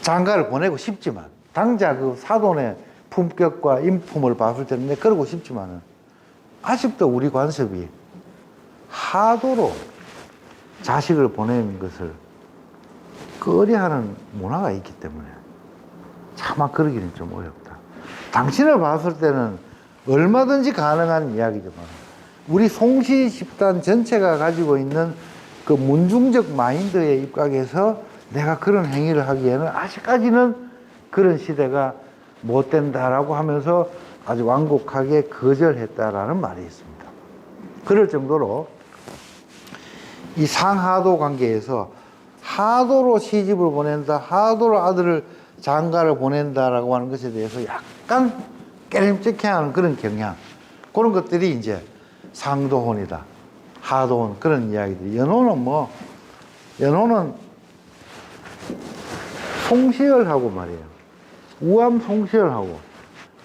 Speaker 1: 장가를 보내고 싶지만 당자 그 사돈의 품격과 인품을 봤을 때는 내 그러고 싶지만은 아직도 우리 관습이 하도로 자식을 보내는 것을 꺼려하는 문화가 있기 때문에 차마 그러기는 좀 어렵다. 당신을 봤을 때는 얼마든지 가능한 이야기지만 우리 송씨 집단 전체가 가지고 있는 그 문중적 마인드의 입각에서 내가 그런 행위를 하기에는 아직까지는 그런 시대가 못 된다라고 하면서 아주 완곡하게 거절했다라는 말이 있습니다. 그럴 정도로 이 상하도 관계에서 하도로 시집을 보낸다, 하도로 아들을 장가를 보낸다라고 하는 것에 대해서 약간 깨름직해하는 그런 경향, 그런 것들이 이제 상도혼이다, 하도혼 그런 이야기들이. 연호는 송시열하고 말이에요. 우암 송시열하고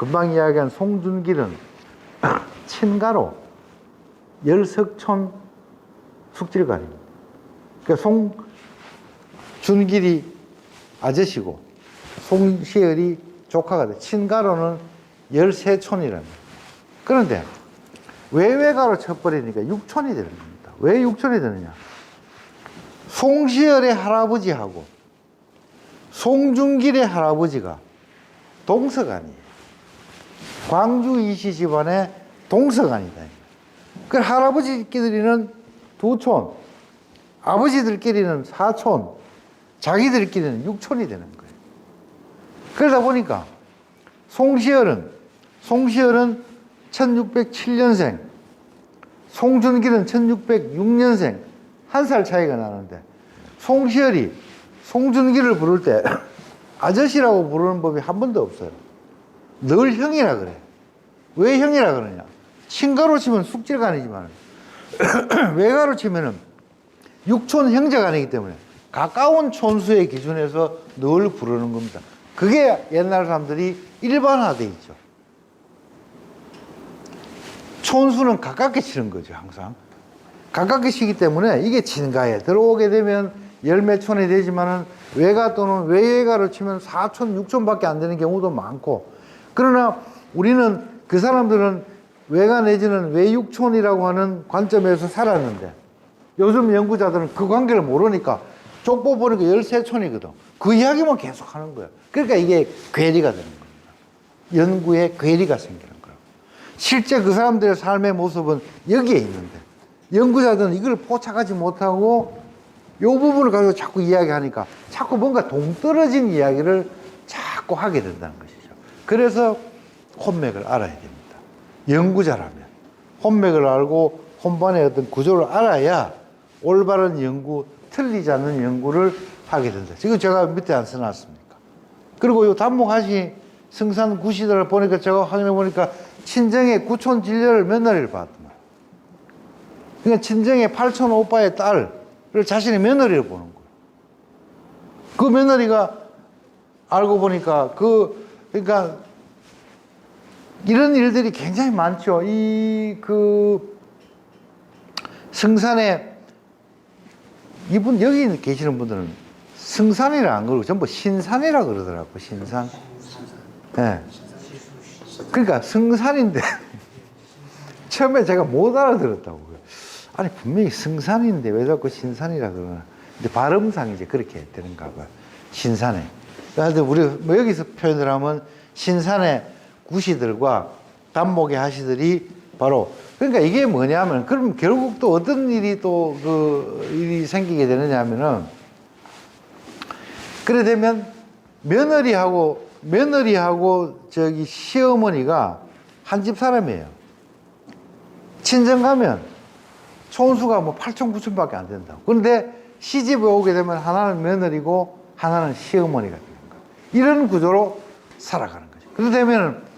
Speaker 1: 금방 이야기한 송준길은 친가로 열석촌 숙질가입니다. 그러니까 송준길이 아저씨고 송시열이 조카가 돼. 친가로는 13촌이랍니다. 그런데 외외가로 쳐버리니까 6촌이 되는 겁니다. 왜 6촌이 되느냐? 송시열의 할아버지하고 송준길의 할아버지가 동서간이에요. 광주 이씨 집안의 동서간이다. 그 할아버지끼리는 2촌, 아버지들끼리는 4촌, 자기들끼리는 6촌이 되는 거예요. 그러다 보니까 송시열은 1607년생, 송준길은 1606년생, 1살 차이가 나는데, 송시열이 송준길을 부를 때 아저씨라고 부르는 법이 한 번도 없어요. 늘 형이라 그래. 왜 형이라 그러냐? 친가로 치면 숙질간이지만 외가로 치면은 육촌 형제간이기 때문에 가까운 촌수의 기준에서 늘 부르는 겁니다. 그게 옛날 사람들이 일반화돼 있죠. 촌수는 가깝게 치는 거죠, 항상. 가깝게 치기 때문에 이게 친가에 들어오게 되면 열몇 촌이 되지만은 외가 또는 외외가로 치면 4촌, 6촌밖에 안 되는 경우도 많고, 그러나 우리는 그 사람들은 외가 내지는 외육촌이라고 하는 관점에서 살았는데, 요즘 연구자들은 그 관계를 모르니까 족보 보니까 13촌이거든. 그 이야기만 계속 하는 거야. 그러니까 이게 괴리가 되는 겁니다. 연구에 괴리가 생기는 거예요. 실제 그 사람들의 삶의 모습은 여기에 있는데, 연구자들은 이걸 포착하지 못하고 이 부분을 가지고 자꾸 이야기하니까 자꾸 뭔가 동떨어진 이야기를 자꾸 하게 된다는 것이죠. 그래서 혼맥을 알아야 됩니다. 연구자라면 혼맥을 알고 혼반의 어떤 구조를 알아야 올바른 연구, 틀리지 않는 연구를 하게 된다. 지금 제가 밑에 안 써놨습니까? 그리고 이 단목하시 승산 구시들을 보니까 제가 확인해 보니까 친정의 구촌 진료를 며느리를 봤더만. 그러니까 친정의 팔촌 오빠의 딸을 자신의 며느리를 보는 거예요. 그 며느리가 알고 보니까 그러니까 이런 일들이 굉장히 많죠. 승산에 이분 여기 계시는 분들은 승산이라 안 그러고 전부 신산이라 그러더라고. 신산. 예. 네. 그러니까 승산인데 처음에 제가 못 알아들었다고요. 아니 분명히 승산인데 왜 자꾸 신산이라 그러나. 근데 발음상 이제 그렇게 되는가 봐요. 신산에. 그래서 우리 뭐 여기서 표현을 하면 신산의 구시들과 단목의 하시들이 바로, 그러니까 이게 뭐냐면, 그럼 결국 또 어떤 일이 또 일이 생기게 되느냐 하면은, 그래 되면 며느리하고 저기 시어머니가 한 집 사람이에요. 친정 가면 촌수가 뭐 8촌, 9촌밖에 안 된다고. 그런데 시집에 오게 되면 하나는 며느리고 하나는 시어머니가 되는 거예요. 이런 구조로 살아가는 거죠. 그러다 되면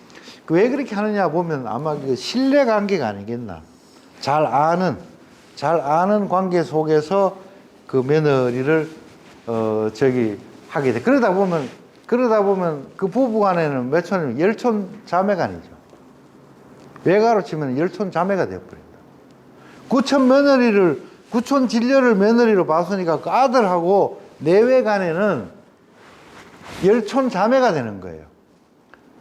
Speaker 1: 왜 그렇게 하느냐 보면 아마 그 신뢰 관계가 아니겠나. 잘 아는 관계 속에서 그 며느리를 하게 돼. 그러다 보면 그 부부 간에는 몇 촌이면 10촌 자매간이죠. 외가로 치면 10촌 자매가 되어버린다. 구촌 진료를 며느리로 봤으니까 그 아들하고 내외간에는 10촌 자매가 되는 거예요.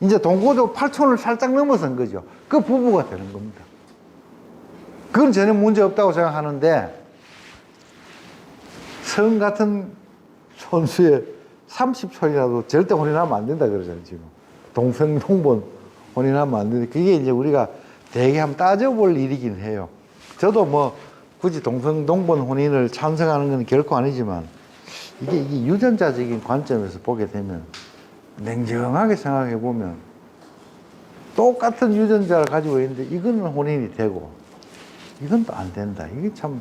Speaker 1: 이제 동고도 8촌을 살짝 넘어선 거죠. 그 부부가 되는 겁니다. 그건 전혀 문제 없다고 생각하는데, 성 같은 촌수에 30촌이라도 절대 혼인하면 안 된다 그러잖아요, 지금. 동성동본 혼인하면 안 되는데, 그게 이제 우리가 되게 한번 따져볼 일이긴 해요. 저도 뭐 굳이 동성동본 혼인을 찬성하는 건 결코 아니지만, 이게 유전자적인 관점에서 보게 되면 냉정하게 생각해 보면 똑같은 유전자를 가지고 있는데 이거는 혼인이 되고 이건 또 안 된다. 이게 참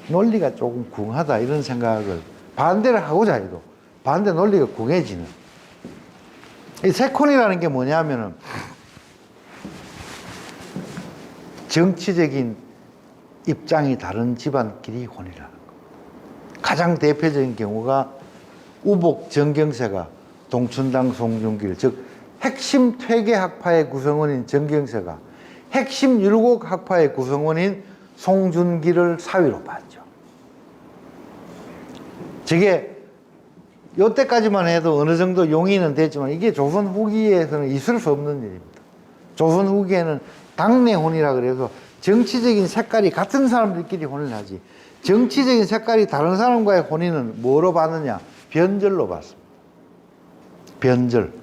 Speaker 1: 논리가 조금 궁하다, 이런 생각을 반대를 하고자 해도 반대 논리가 궁해지는. 이 세콘이라는 게 뭐냐면은 정치적인 입장이 다른 집안끼리 혼이라는 거. 가장 대표적인 경우가 우복 정경세가 동춘당 송중길, 즉 핵심 퇴계 학파의 구성원인 정경세가 핵심 율곡 학파의 구성원인 송준기를 사위로 봤죠. 저게 이때까지만 해도 어느 정도 용인은 됐지만 이게 조선 후기에서는 있을 수 없는 일입니다. 조선 후기에는 당내혼이라 그래서 정치적인 색깔이 같은 사람들끼리 혼을 하지, 정치적인 색깔이 다른 사람과의 혼인은 뭐로 봤느냐? 변절로 봤습니다. 변절.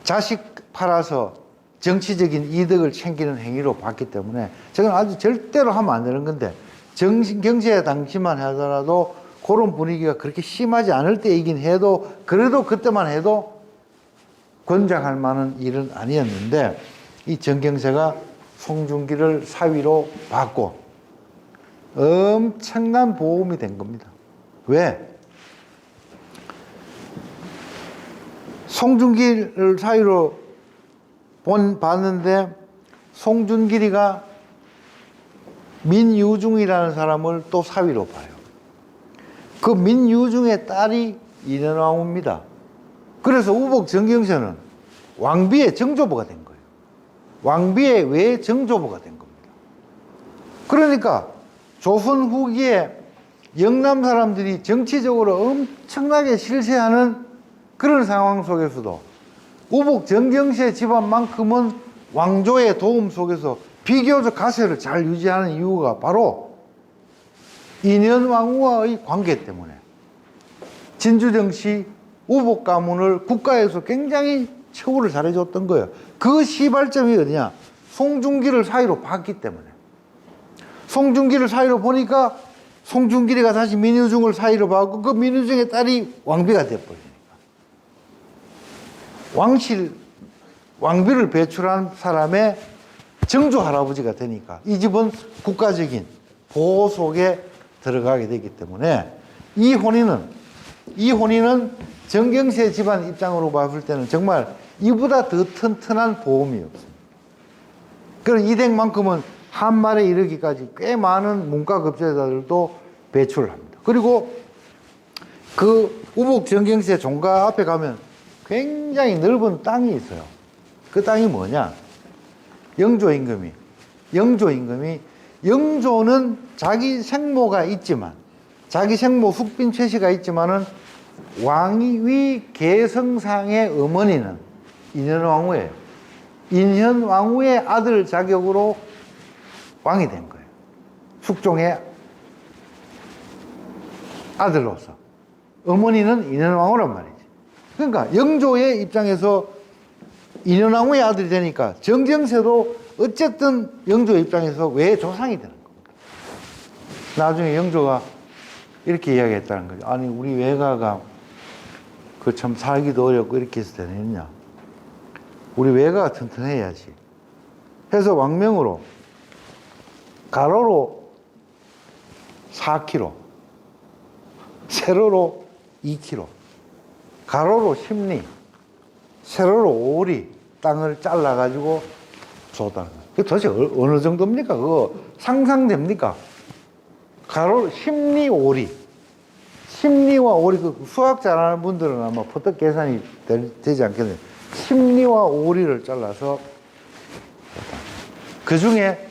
Speaker 1: 자식 팔아서 정치적인 이득을 챙기는 행위로 봤기 때문에 저건 아주 절대로 하면 안 되는 건데, 경제 당시만 하더라도 그런 분위기가 그렇게 심하지 않을 때이긴 해도 그래도 그때만 해도 권장할 만한 일은 아니었는데, 이 정경세가 송중기를 사위로 받고 엄청난 보험이 된 겁니다. 왜? 송중기를 사위로 봤는데 송준길이가 민유중이라는 사람을 또 사위로 봐요. 그 민유중의 딸이 인현왕후입니다. 그래서 우복 정경세는 왕비의 정조보가 된 거예요. 왕비의 외 정조보가 된 겁니다. 그러니까 조선 후기에 영남 사람들이 정치적으로 엄청나게 실세하는 그런 상황 속에서도 우복 정경세 집안만큼은 왕조의 도움 속에서 비교적 가세를 잘 유지하는 이유가 바로 인현왕후와의 관계 때문에 진주정씨 우복 가문을 국가에서 굉장히 처우를 잘해줬던 거예요. 그 시발점이 어디냐? 송중기를 사위로 봤기 때문에. 송중기를 사위로 보니까 송중기가 다시 민유중을 사위로 봤고 그 민유중의 딸이 왕비가 돼버리니까. 왕비를 배출한 사람의 정조 할아버지가 되니까 이 집은 국가적인 보호 속에 들어가게 되기 때문에 이 혼인은 정경세 집안 입장으로 봤을 때는 정말 이보다 더 튼튼한 보험이 없습니다. 그런 이댁만큼은 한 말에 이르기까지 꽤 많은 문과급제자들도 배출을 합니다. 그리고 그 우복 정경세 종가 앞에 가면 굉장히 넓은 땅이 있어요. 그 땅이 뭐냐? 영조임금이 영조는 자기 생모가 있지만, 자기 생모 숙빈 최씨가 있지만은 왕위 계승상의 어머니는 인현왕후예요. 인현왕후의 아들 자격으로 왕이 된 거예요. 숙종의 아들로서. 어머니는 인현왕후란 말이지. 그러니까 영조의 입장에서 인현왕후의 아들이 되니까 정경세도 어쨌든 영조 입장에서 외조상이 되는 겁니다. 나중에 영조가 이렇게 이야기했다는 거죠. 아니 우리 외가가 그 참 살기도 어렵고 이렇게 해서 되느냐. 우리 외가가 튼튼해야지. 해서 왕명으로 가로로 4km, 세로로 2km, 가로로 10리, 세로로 5리 땅을 잘라가지고 줬다는 거예요. 그게 도대체 어느 정도입니까? 그거 상상됩니까? 가로로 10리, 5리. 10리와 5리, 그 수학 잘하는 분들은 아마 퍼뜩 계산이 되지 않겠네요. 10리와 5리를 잘라서 그 중에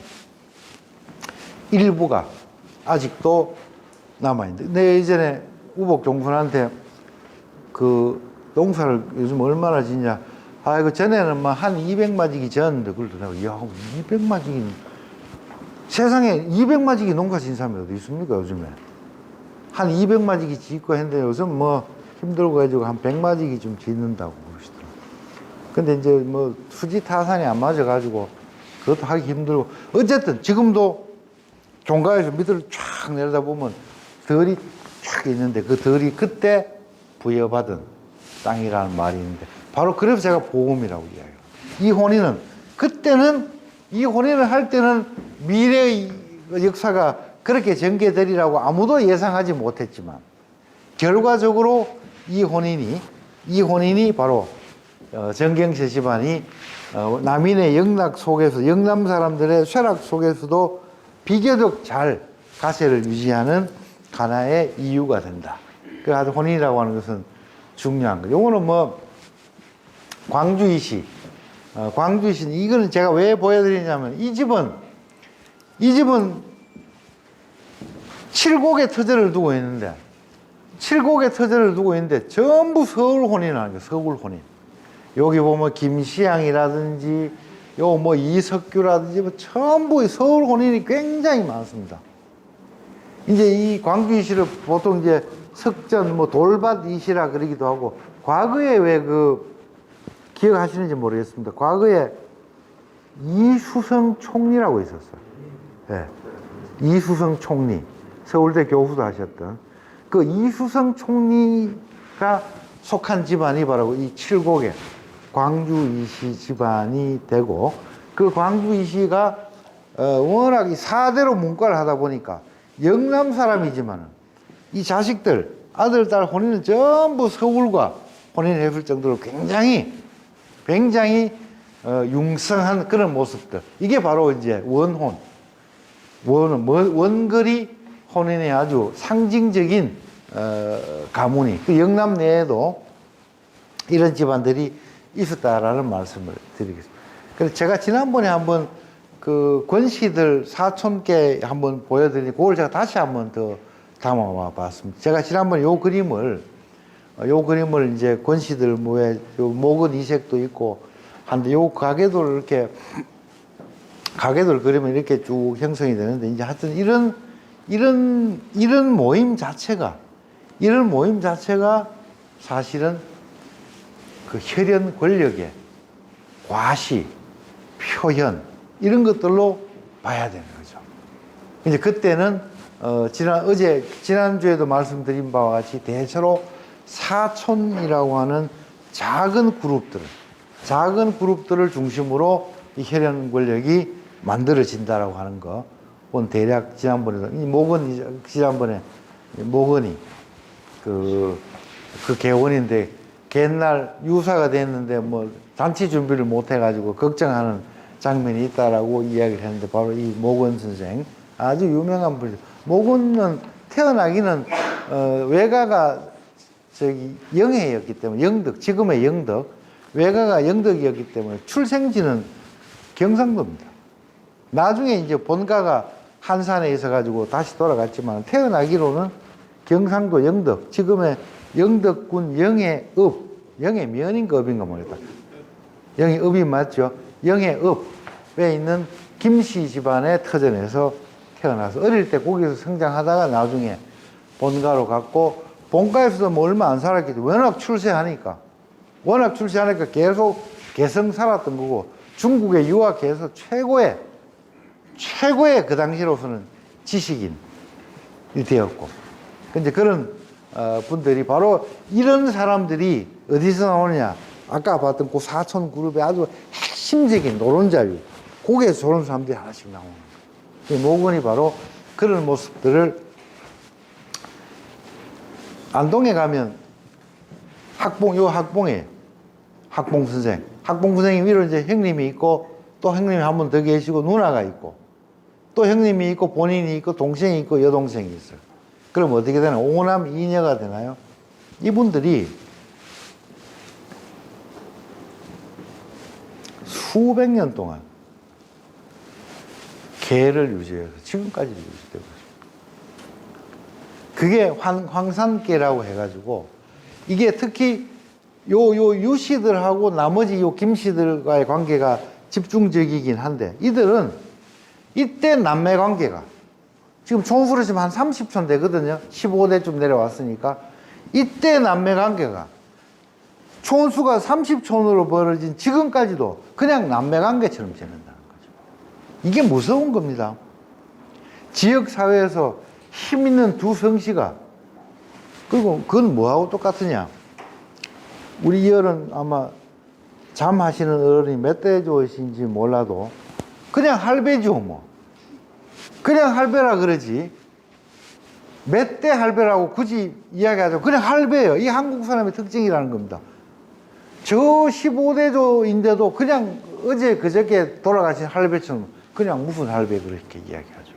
Speaker 1: 일부가 아직도 남아있는데, 내가 예전에 우복 종군한테 그 농사를 요즘 얼마나 짓냐, 그 전에는 막 한 200마지기 지었는데, 그걸 내가, 야, 200마지기, 세상에 200마지기 농사 짓는 사람이 어디 있습니까, 요즘에? 한 200마지기 짓고 했는데, 요즘 뭐 힘들고 해가지고 한 100마지기 좀 짓는다고 그러시더라고요. 근데 이제 뭐 수지 타산이 안 맞아가지고 그것도 하기 힘들고, 어쨌든 지금도 종가에서 밑으로 쫙 내려다 보면 덜이 쫙 있는데, 그 덜이 그때 부여받은 땅이라는 말이 있는데, 바로 그래서 제가 보험이라고 이야기해요. 이 혼인은, 그때는, 이 혼인을 할 때는 미래의 역사가 그렇게 전개되리라고 아무도 예상하지 못했지만, 결과적으로 이 혼인이 바로 정경세 집안이 남인의 영락 속에서, 영남 사람들의 쇠락 속에서도 비교적 잘 가세를 유지하는 하나의 이유가 된다. 그래서 혼인이라고 하는 것은 중요한 거죠. 요거는 뭐 광주 이시. 광주 이시. 이거는 제가 왜 보여드리냐면 이 집은 칠곡의 터전을 두고 있는데 전부 서울 혼인하는 거예요. 서울 혼인. 여기 보면 김시양이라든지 요 뭐 이석규라든지 뭐 전부 서울 혼인이 굉장히 많습니다. 이제 이 광주 이시를 보통 이제 석전 뭐 돌밭 이시라 그러기도 하고, 과거에 왜 기억하시는지 모르겠습니다. 과거에 이수성 총리라고 있었어요. 네. 이수성 총리. 서울대 교수도 하셨던 그 이수성 총리가 속한 집안이 바로 이 칠곡의 광주 이시 집안이 되고, 그 광주 이시가 워낙 이 4대로 문과를 하다 보니까 영남 사람이지만 이 자식들 아들 딸 혼인은 전부 서울과 혼인을 했을 정도로 굉장히 융성한 그런 모습들, 이게 바로 이제 원거리 혼인의 아주 상징적인 가문이 그 영남 내에도 이런 집안들이 있었다라는 말씀을 드리겠습니다. 그래서 제가 지난번에 한번 그 권씨들 사촌께 한번 보여드리니 그걸 제가 다시 한번 더 담아와 봤습니다. 제가 지난번에 요 그림을 이제 권씨들 뭐에 목은 이색도 있고 한데 요 가계도를 이렇게 가계도를 그리면 이렇게 쭉 형성이 되는데, 이제 하여튼 이런 모임 자체가 사실은 그 혈연 권력의 과시, 표현, 이런 것들로 봐야 되는 거죠. 이제 그때는, 지난주에도 말씀드린 바와 같이 대체로 사촌이라고 하는 작은 그룹들을 중심으로 이 혈연 권력이 만들어진다라고 하는 거. 대략 지난번에 모건이 그 개원인데 옛날 유사가 됐는데 뭐 잔치 준비를 못 해가지고 걱정하는 장면이 있다라고 이야기를 했는데, 바로 이 모건 선생, 아주 유명한 분이죠. 모건은 태어나기는 외가가 영해였기 때문에, 영덕, 지금의 영덕, 외가가 영덕이었기 때문에 출생지는 경상도입니다. 나중에 이제 본가가 한산에 있어가지고 다시 돌아갔지만 태어나기로는 경상도 영덕, 지금의 영덕군 영해면인가 업인가 모르겠다. 영해읍이 맞죠? 영해읍에 있는 김씨 집안의 터전에서 태어나서 어릴 때 거기서 성장하다가 나중에 본가로 갔고, 본가에서도 뭐 얼마 안 살았기 때문에 워낙 출세하니까 계속 개성 살았던 거고, 중국에 유학해서 최고의 그 당시로서는 지식인이 되었고, 근데 그런 분들이 바로 이런 사람들이 어디서 나오느냐, 아까 봤던 그 사촌 그룹의 아주 핵심적인 노론자유, 거기에서 저런 사람들이 하나씩 나오는 거예요. 모건이 바로 그런 모습들을, 안동에 가면 학봉 선생님 위로 이제 형님이 있고, 또 형님이 한 분 더 계시고, 누나가 있고, 또 형님이 있고, 본인이 있고, 동생이 있고, 여동생이 있어요. 그럼 어떻게 되나요? 오남 이녀가 되나요? 이분들이 수백 년 동안 계를 유지해서 지금까지 유지되고 있습니다. 그게 황산계라고 해가지고, 이게 특히 요 유씨들하고 나머지 요 김씨들과의 관계가 집중적이긴 한데, 이들은 이때 남매 관계가 지금 총수로 지금 한 30촌 되거든요. 15대쯤 내려왔으니까. 이때 남매 관계가 촌수가 30촌으로 벌어진 지금까지도 그냥 남매 관계처럼 지낸다는 거죠. 이게 무서운 겁니다. 지역사회에서 힘 있는 두 성씨가, 그리고 그건 뭐하고 똑같으냐. 우리 어른, 아마 잠하시는 어른이 몇 대조이신지 몰라도 그냥 할배죠 뭐. 그냥 할배라 그러지. 몇 대 할배라고 굳이 이야기하죠. 그냥 할배예요. 이 한국 사람의 특징이라는 겁니다. 저 15대조인데도 그냥 어제 그저께 돌아가신 할배처럼 그냥 무슨 할배 그렇게 이야기하죠.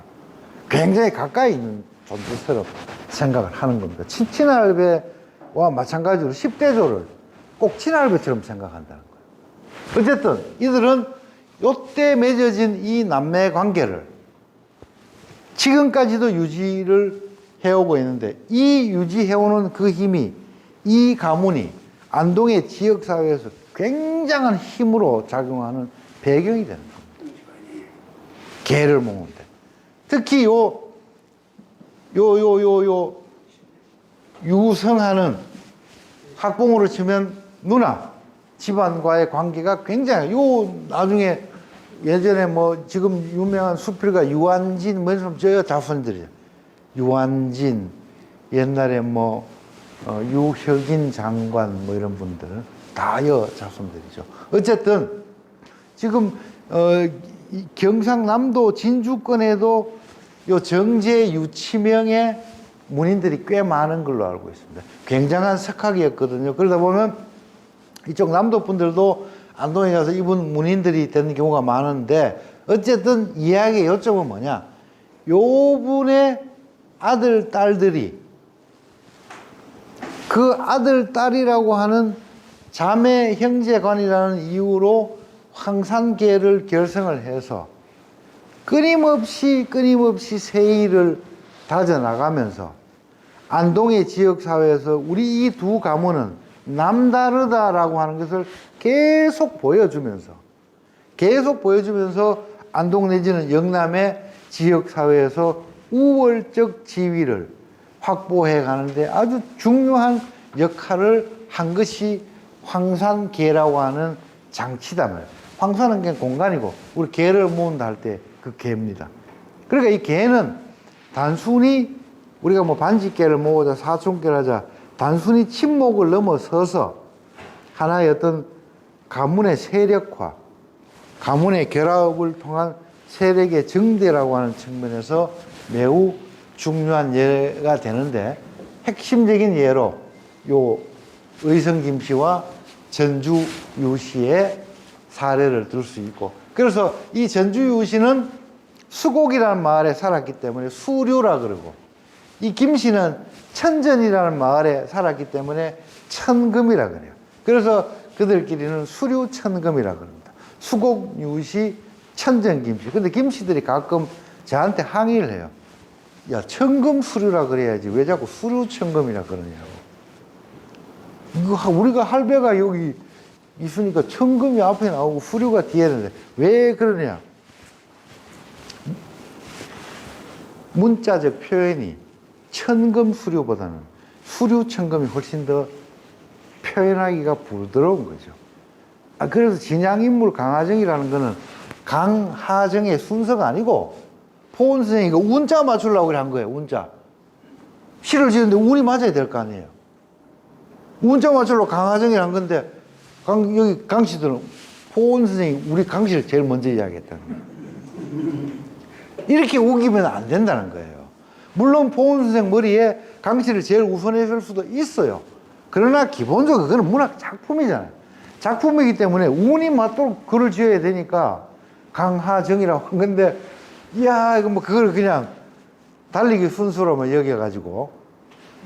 Speaker 1: 굉장히 가까이 있는 존재처럼 생각을 하는 겁니다. 친할배와 마찬가지로 10대조를 꼭 친할배처럼 생각한다는 거예요. 어쨌든 이들은 요때 맺어진 이 남매 관계를 지금까지도 유지를 해오고 있는데, 이 유지해오는 그 힘이, 이 가문이 안동의 지역사회에서 굉장한 힘으로 작용하는 배경이 되는 겁니다. 개를 모으는데. 특히 유성하는 학봉으로 치면 누나, 집안과의 관계가 굉장히, 나중에 예전에 뭐 지금 유명한 수필가 유한진, 뭐 이런 저 자손들이죠. 유한진, 옛날에 뭐, 유혁인 장관, 뭐 이런 분들은 다 자손들이죠. 어쨌든, 지금, 이 경상남도 진주권에도 요 정제 유치명의 문인들이 꽤 많은 걸로 알고 있습니다. 굉장한 석학이었거든요. 그러다 보면 이쪽 남도 분들도 안동에 가서 이분 문인들이 되는 경우가 많은데, 어쨌든 이야기의 요점은 뭐냐? 요 분의 아들, 딸들이 그 아들, 딸이라고 하는 자매 형제관이라는 이유로 황산계를 결성을 해서 끊임없이 세일을 다져나가면서 안동의 지역사회에서 우리 이 두 가문은 남다르다라고 하는 것을 계속 보여주면서 안동 내지는 영남의 지역사회에서 우월적 지위를 확보해 가는데 아주 중요한 역할을 한 것이 황산계라고 하는 장치다 말이에요. 황산은 그냥 공간이고, 우리 개를 모은다 할 때 그 개입니다. 그러니까 이 개는 단순히 우리가 뭐 반직개를 모으자, 사촌개를 하자, 단순히 친목을 넘어서서 하나의 어떤 가문의 세력화, 가문의 결합을 통한 세력의 증대라고 하는 측면에서 매우 중요한 예가 되는데, 핵심적인 예로 요 의성 김씨와 전주 유씨의 사례를 들 수 있고, 그래서 이 전주 유씨는 수곡이라는 마을에 살았기 때문에 수류라 그러고, 이 김씨는 천전이라는 마을에 살았기 때문에 천금이라 그래요. 그래서 그들끼리는 수류천금이라 그럽니다. 수곡 유씨, 천전 김씨. 근데 김씨들이 가끔 저한테 항의를 해요. 야, 천금 수류라 그래야지 왜 자꾸 수류천금이라 그러냐고. 이거 우리가 할배가 여기 있으니까 천금이 앞에 나오고 수류가 뒤에 있는데 왜 그러냐. 문자적 표현이 천금 수류보다는 수류 천금이 훨씬 더 표현하기가 부드러운 거죠. 그래서 진양인물 강하정이라는 거는 강하정의 순서가 아니고 포은 선생님이 운자 맞추려고 한 거예요. 운자. 시를 지었는데 운이 맞아야 될 거 아니에요. 운자 맞추려고 강하정이라 한 건데 여기 강씨들은 포은 선생님이 우리 강씨를 제일 먼저 이야기했다는 거예요. 이렇게 우기면 안 된다는 거예요. 물론 포은 선생 머리에 강씨를 제일 우선했을 수도 있어요. 그러나 기본적으로 그건 문학 작품이잖아요. 작품이기 때문에 운이 맞도록 글을 지어야 되니까 강하정이라고 한 건데, 이야, 이거 뭐 그걸 그냥 달리기 순서로만 여겨가지고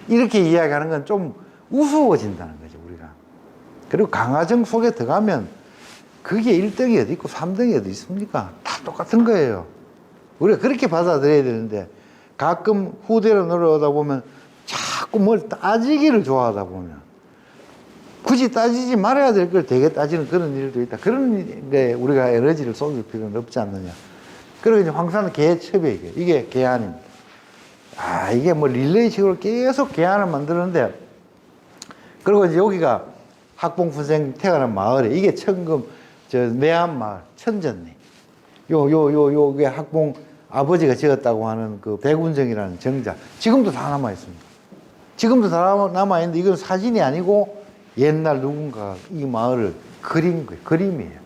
Speaker 1: 이렇게 이야기하는 건 좀 우스워진다는 거죠, 우리가. 그리고 강하정 속에 들어가면 그게 1등이 어디 있고 3등이 어디 있습니까? 다 똑같은 거예요. 우리가 그렇게 받아들여야 되는데, 가끔 후대로 내려오다 보면 자꾸 뭘 따지기를 좋아하다 보면 굳이 따지지 말아야 될 걸 되게 따지는 그런 일도 있다. 그런 게 우리가 에너지를 쏟을 필요는 없지 않느냐. 그리고 이제 황산은 개첩이에요. 이게 개안입니다. 이게 뭐 릴레이식으로 계속 개안을 만드는데, 그리고 이제 여기가 학봉선생 태어난 마을에, 이게 천금, 내안 마을, 천전리. 요게 학봉 아버지가 지었다고 하는 그 백운정이라는 정자. 지금도 다 남아있습니다. 지금도 다 남아있는데, 이건 사진이 아니고 옛날 누군가가 이 마을을 그린 거예요. 그림이에요.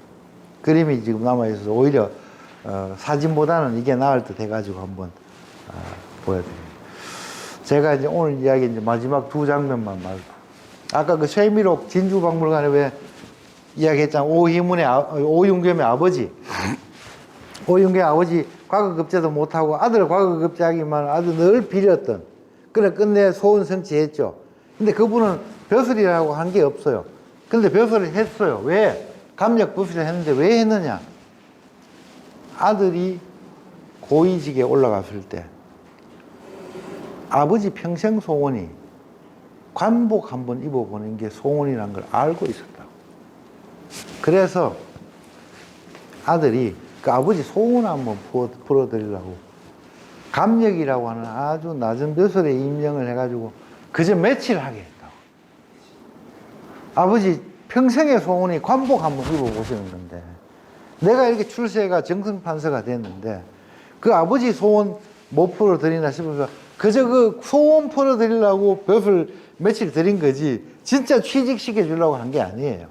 Speaker 1: 그림이 지금 남아있어서 오히려 사진보다는 이게 나을 듯 해가지고 한번 보여드립니다. 제가 이제 오늘 이야기 이제 마지막 두 장면만 말고, 아까 그 쇠미록 진주박물관에 왜 이야기했잖아. 오윤겸의 아버지. 오윤겸의 아버지 과거급제도 못하고 아들을 과거급제하기만 아주 늘 빌었던, 그래 끝내 소원 성취했죠. 근데 그분은 벼슬이라고 한 게 없어요. 근데 벼슬을 했어요. 왜? 감력 부패를 했는데 왜 했느냐? 아들이 고위직에 올라갔을 때 아버지 평생 소원이 관복 한번 입어보는 게 소원이라는 걸 알고 있었다고. 그래서 아들이 그 아버지 소원 한번 풀어드리려고 감력이라고 하는 아주 낮은 벼슬에 임명을 해가지고 그저 며칠 하게 했다고. 아버지 평생의 소원이 관복 한번 입어보시는 건데 내가 이렇게 출세가 정승판서가 됐는데 그 아버지 소원 못 풀어드리나 싶어서 그저 그 소원 풀어드리려고 벼슬 며칠 드린 거지 진짜 취직시켜 주려고 한 게 아니에요.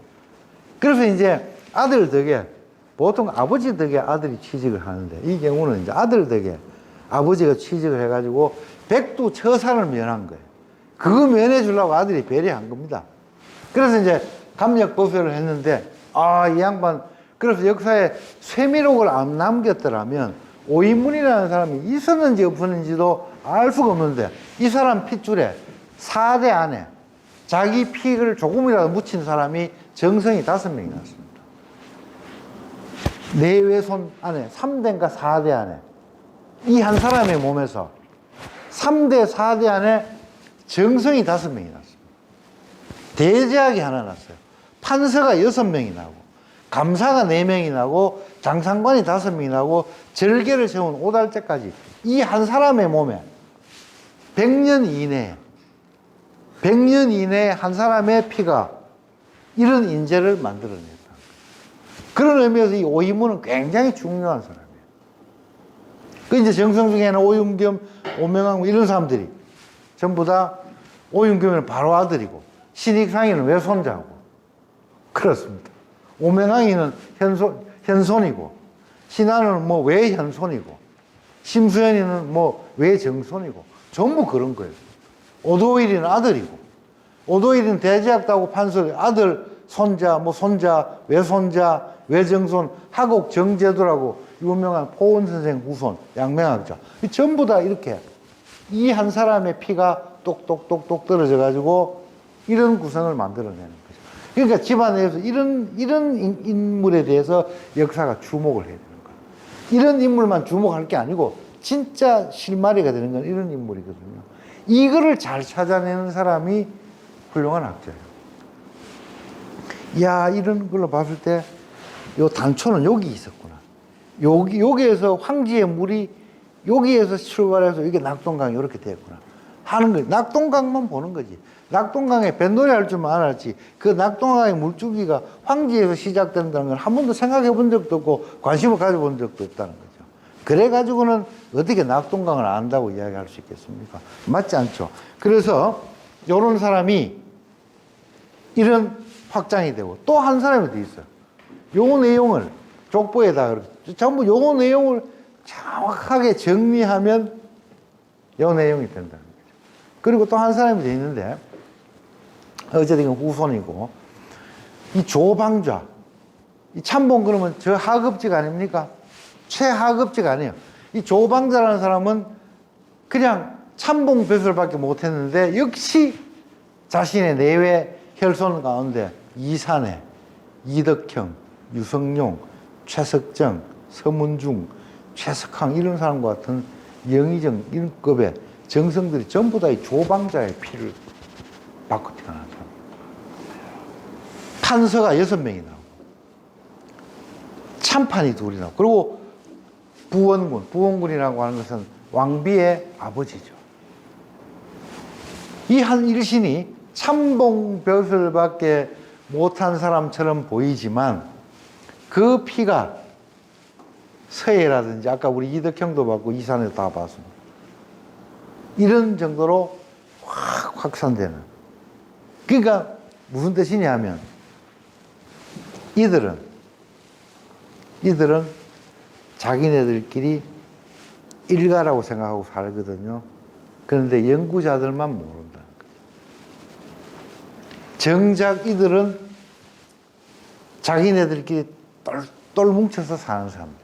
Speaker 1: 그래서 이제 아들 덕에 보통 아버지 덕에 아들이 취직을 하는데 이 경우는 이제 아들 덕에 아버지가 취직을 해가지고 백두처사를 면한 거예요. 그거 면해 주려고 아들이 배려한 겁니다. 그래서 이제 감력법회를 했는데 이 양반 그래서 역사에 쇠미록을 안 남겼더라면 오인문이라는 사람이 있었는지 없었는지도 알 수가 없는데 이 사람 핏줄에 4대 안에 자기 피를 조금이라도 묻힌 사람이 정성이 5명이 났습니다. 내외손 안에 3대인가 4대 안에 이 한 사람의 몸에서 3대 4대 안에 정성이 5명이 났습니다. 대제학이 하나 났어요. 판서가 6명이 나고 감사가 4명이 나고 장상관이 5명이 나고 절개를 세운 오달째까지 이 한 사람의 몸에 100년 이내에 한 사람의 피가 이런 인재를 만들어냈다. 그런 의미에서 이 오이문은 굉장히 중요한 사람이에요. 그 이제 정성 중에는 오윤겸, 오명왕 이런 사람들이 전부 다 오윤겸은 바로 아들이고 신익상이는 외손자고 그렇습니다. 오명왕이는 현손이고 신하는 뭐 외현손이고 심수현이는 뭐 외정손이고 전부 그런 거예요. 오도일이는 아들이고 오도일이는 대제학다고 판서 아들 손자 뭐 손자 외손자 외정손 하곡 정제도라고 유명한 포원 선생 후손 양명학자 전부 다 이렇게 이 한 사람의 피가 똑똑똑똑 떨어져 가지고 이런 구성을 만들어내는 거죠. 그러니까 집안에서 이런 인물에 대해서 역사가 주목을 해야 되는 거예요. 이런 인물만 주목할 게 아니고 진짜 실마리가 되는 건 이런 인물이거든요. 이거를 잘 찾아내는 사람이 훌륭한 학자예요. 이야, 이런 걸로 봤을 때 요 단초는 여기 있었구나. 여기에서 황지의 물이 여기에서 출발해서 이게 낙동강이 이렇게 되었구나 하는 거예요. 낙동강만 보는 거지. 낙동강에 뱃놀이 할 줄만 알았지 그 낙동강의 물줄기가 황지에서 시작된다는 걸 한 번도 생각해 본 적도 없고 관심을 가져본 적도 없다는 거죠. 그래 가지고는 어떻게 낙동강을 안다고 이야기할 수 있겠습니까? 맞지 않죠. 그래서 이런 사람이 이런 확장이 되고 또 한 사람이 더 있어요. 요 내용을 족보에다 전부 요 내용을 정확하게 정리하면 요 내용이 된다는 거죠. 그리고 또 한 사람이 더 있는데 어쨌든 후손이고 이 조방좌 이 참봉 그러면 저 하급직 아닙니까? 최하급직 아니에요. 이 조방좌라는 사람은 그냥 참봉 벼슬밖에 못했는데 역시 자신의 내외 혈손 가운데 이산해, 이덕형, 유성룡, 최석정, 서문중, 최석항 이런 사람과 같은 영의정 이런 급의 정성들이 전부 다 이 조방자의 피를 받고 태어난 사람. 판서가 6명이 나오고 참판이 2이 나오고 그리고 부원군이라고 하는 것은 왕비의 아버지죠. 이 한 일신이 참봉벼슬밖에 못한 사람처럼 보이지만 그 피가 서해라든지 아까 우리 이덕형도 봤고 이산에도 다 봤습니다. 이런 정도로 확 확산되는. 그러니까 무슨 뜻이냐 하면 이들은 자기네들끼리 일가라고 생각하고 살거든요. 그런데 연구자들만 모른다는 거죠. 정작 이들은 자기네들끼리 똘똘 뭉쳐서 사는 사람들.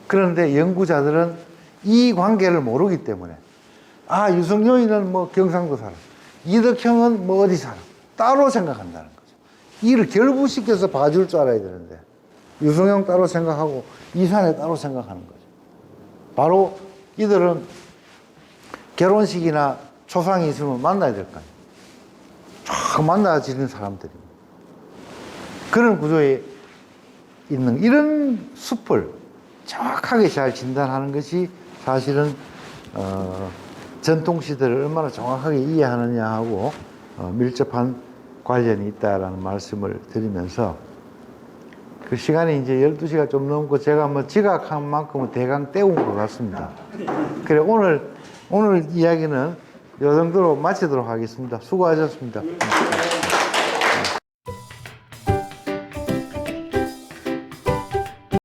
Speaker 1: 그런데 연구자들은 이 관계를 모르기 때문에 유성룡이는 뭐 경상도 사람, 이덕형은 뭐 어디 사람 따로 생각한다는 거죠. 이를 결부시켜서 봐줄 줄 알아야 되는데 유승형 따로 생각하고 이산에 따로 생각하는 거죠. 바로 이들은 결혼식이나 초상이 있으면 만나야 될 거 아니에요. 쫙 만나지는 사람들입니다. 그런 구조에 있는 이런 숲을 정확하게 잘 진단하는 것이 사실은 전통시대를 얼마나 정확하게 이해하느냐 하고 밀접한 관련이 있다라는 말씀을 드리면서 그 시간이 이제 12시가 좀 넘고 제가 뭐 지각한 만큼은 대강 때운 것 같습니다. 그래 오늘 이야기는 이 정도로 마치도록 하겠습니다. 수고하셨습니다.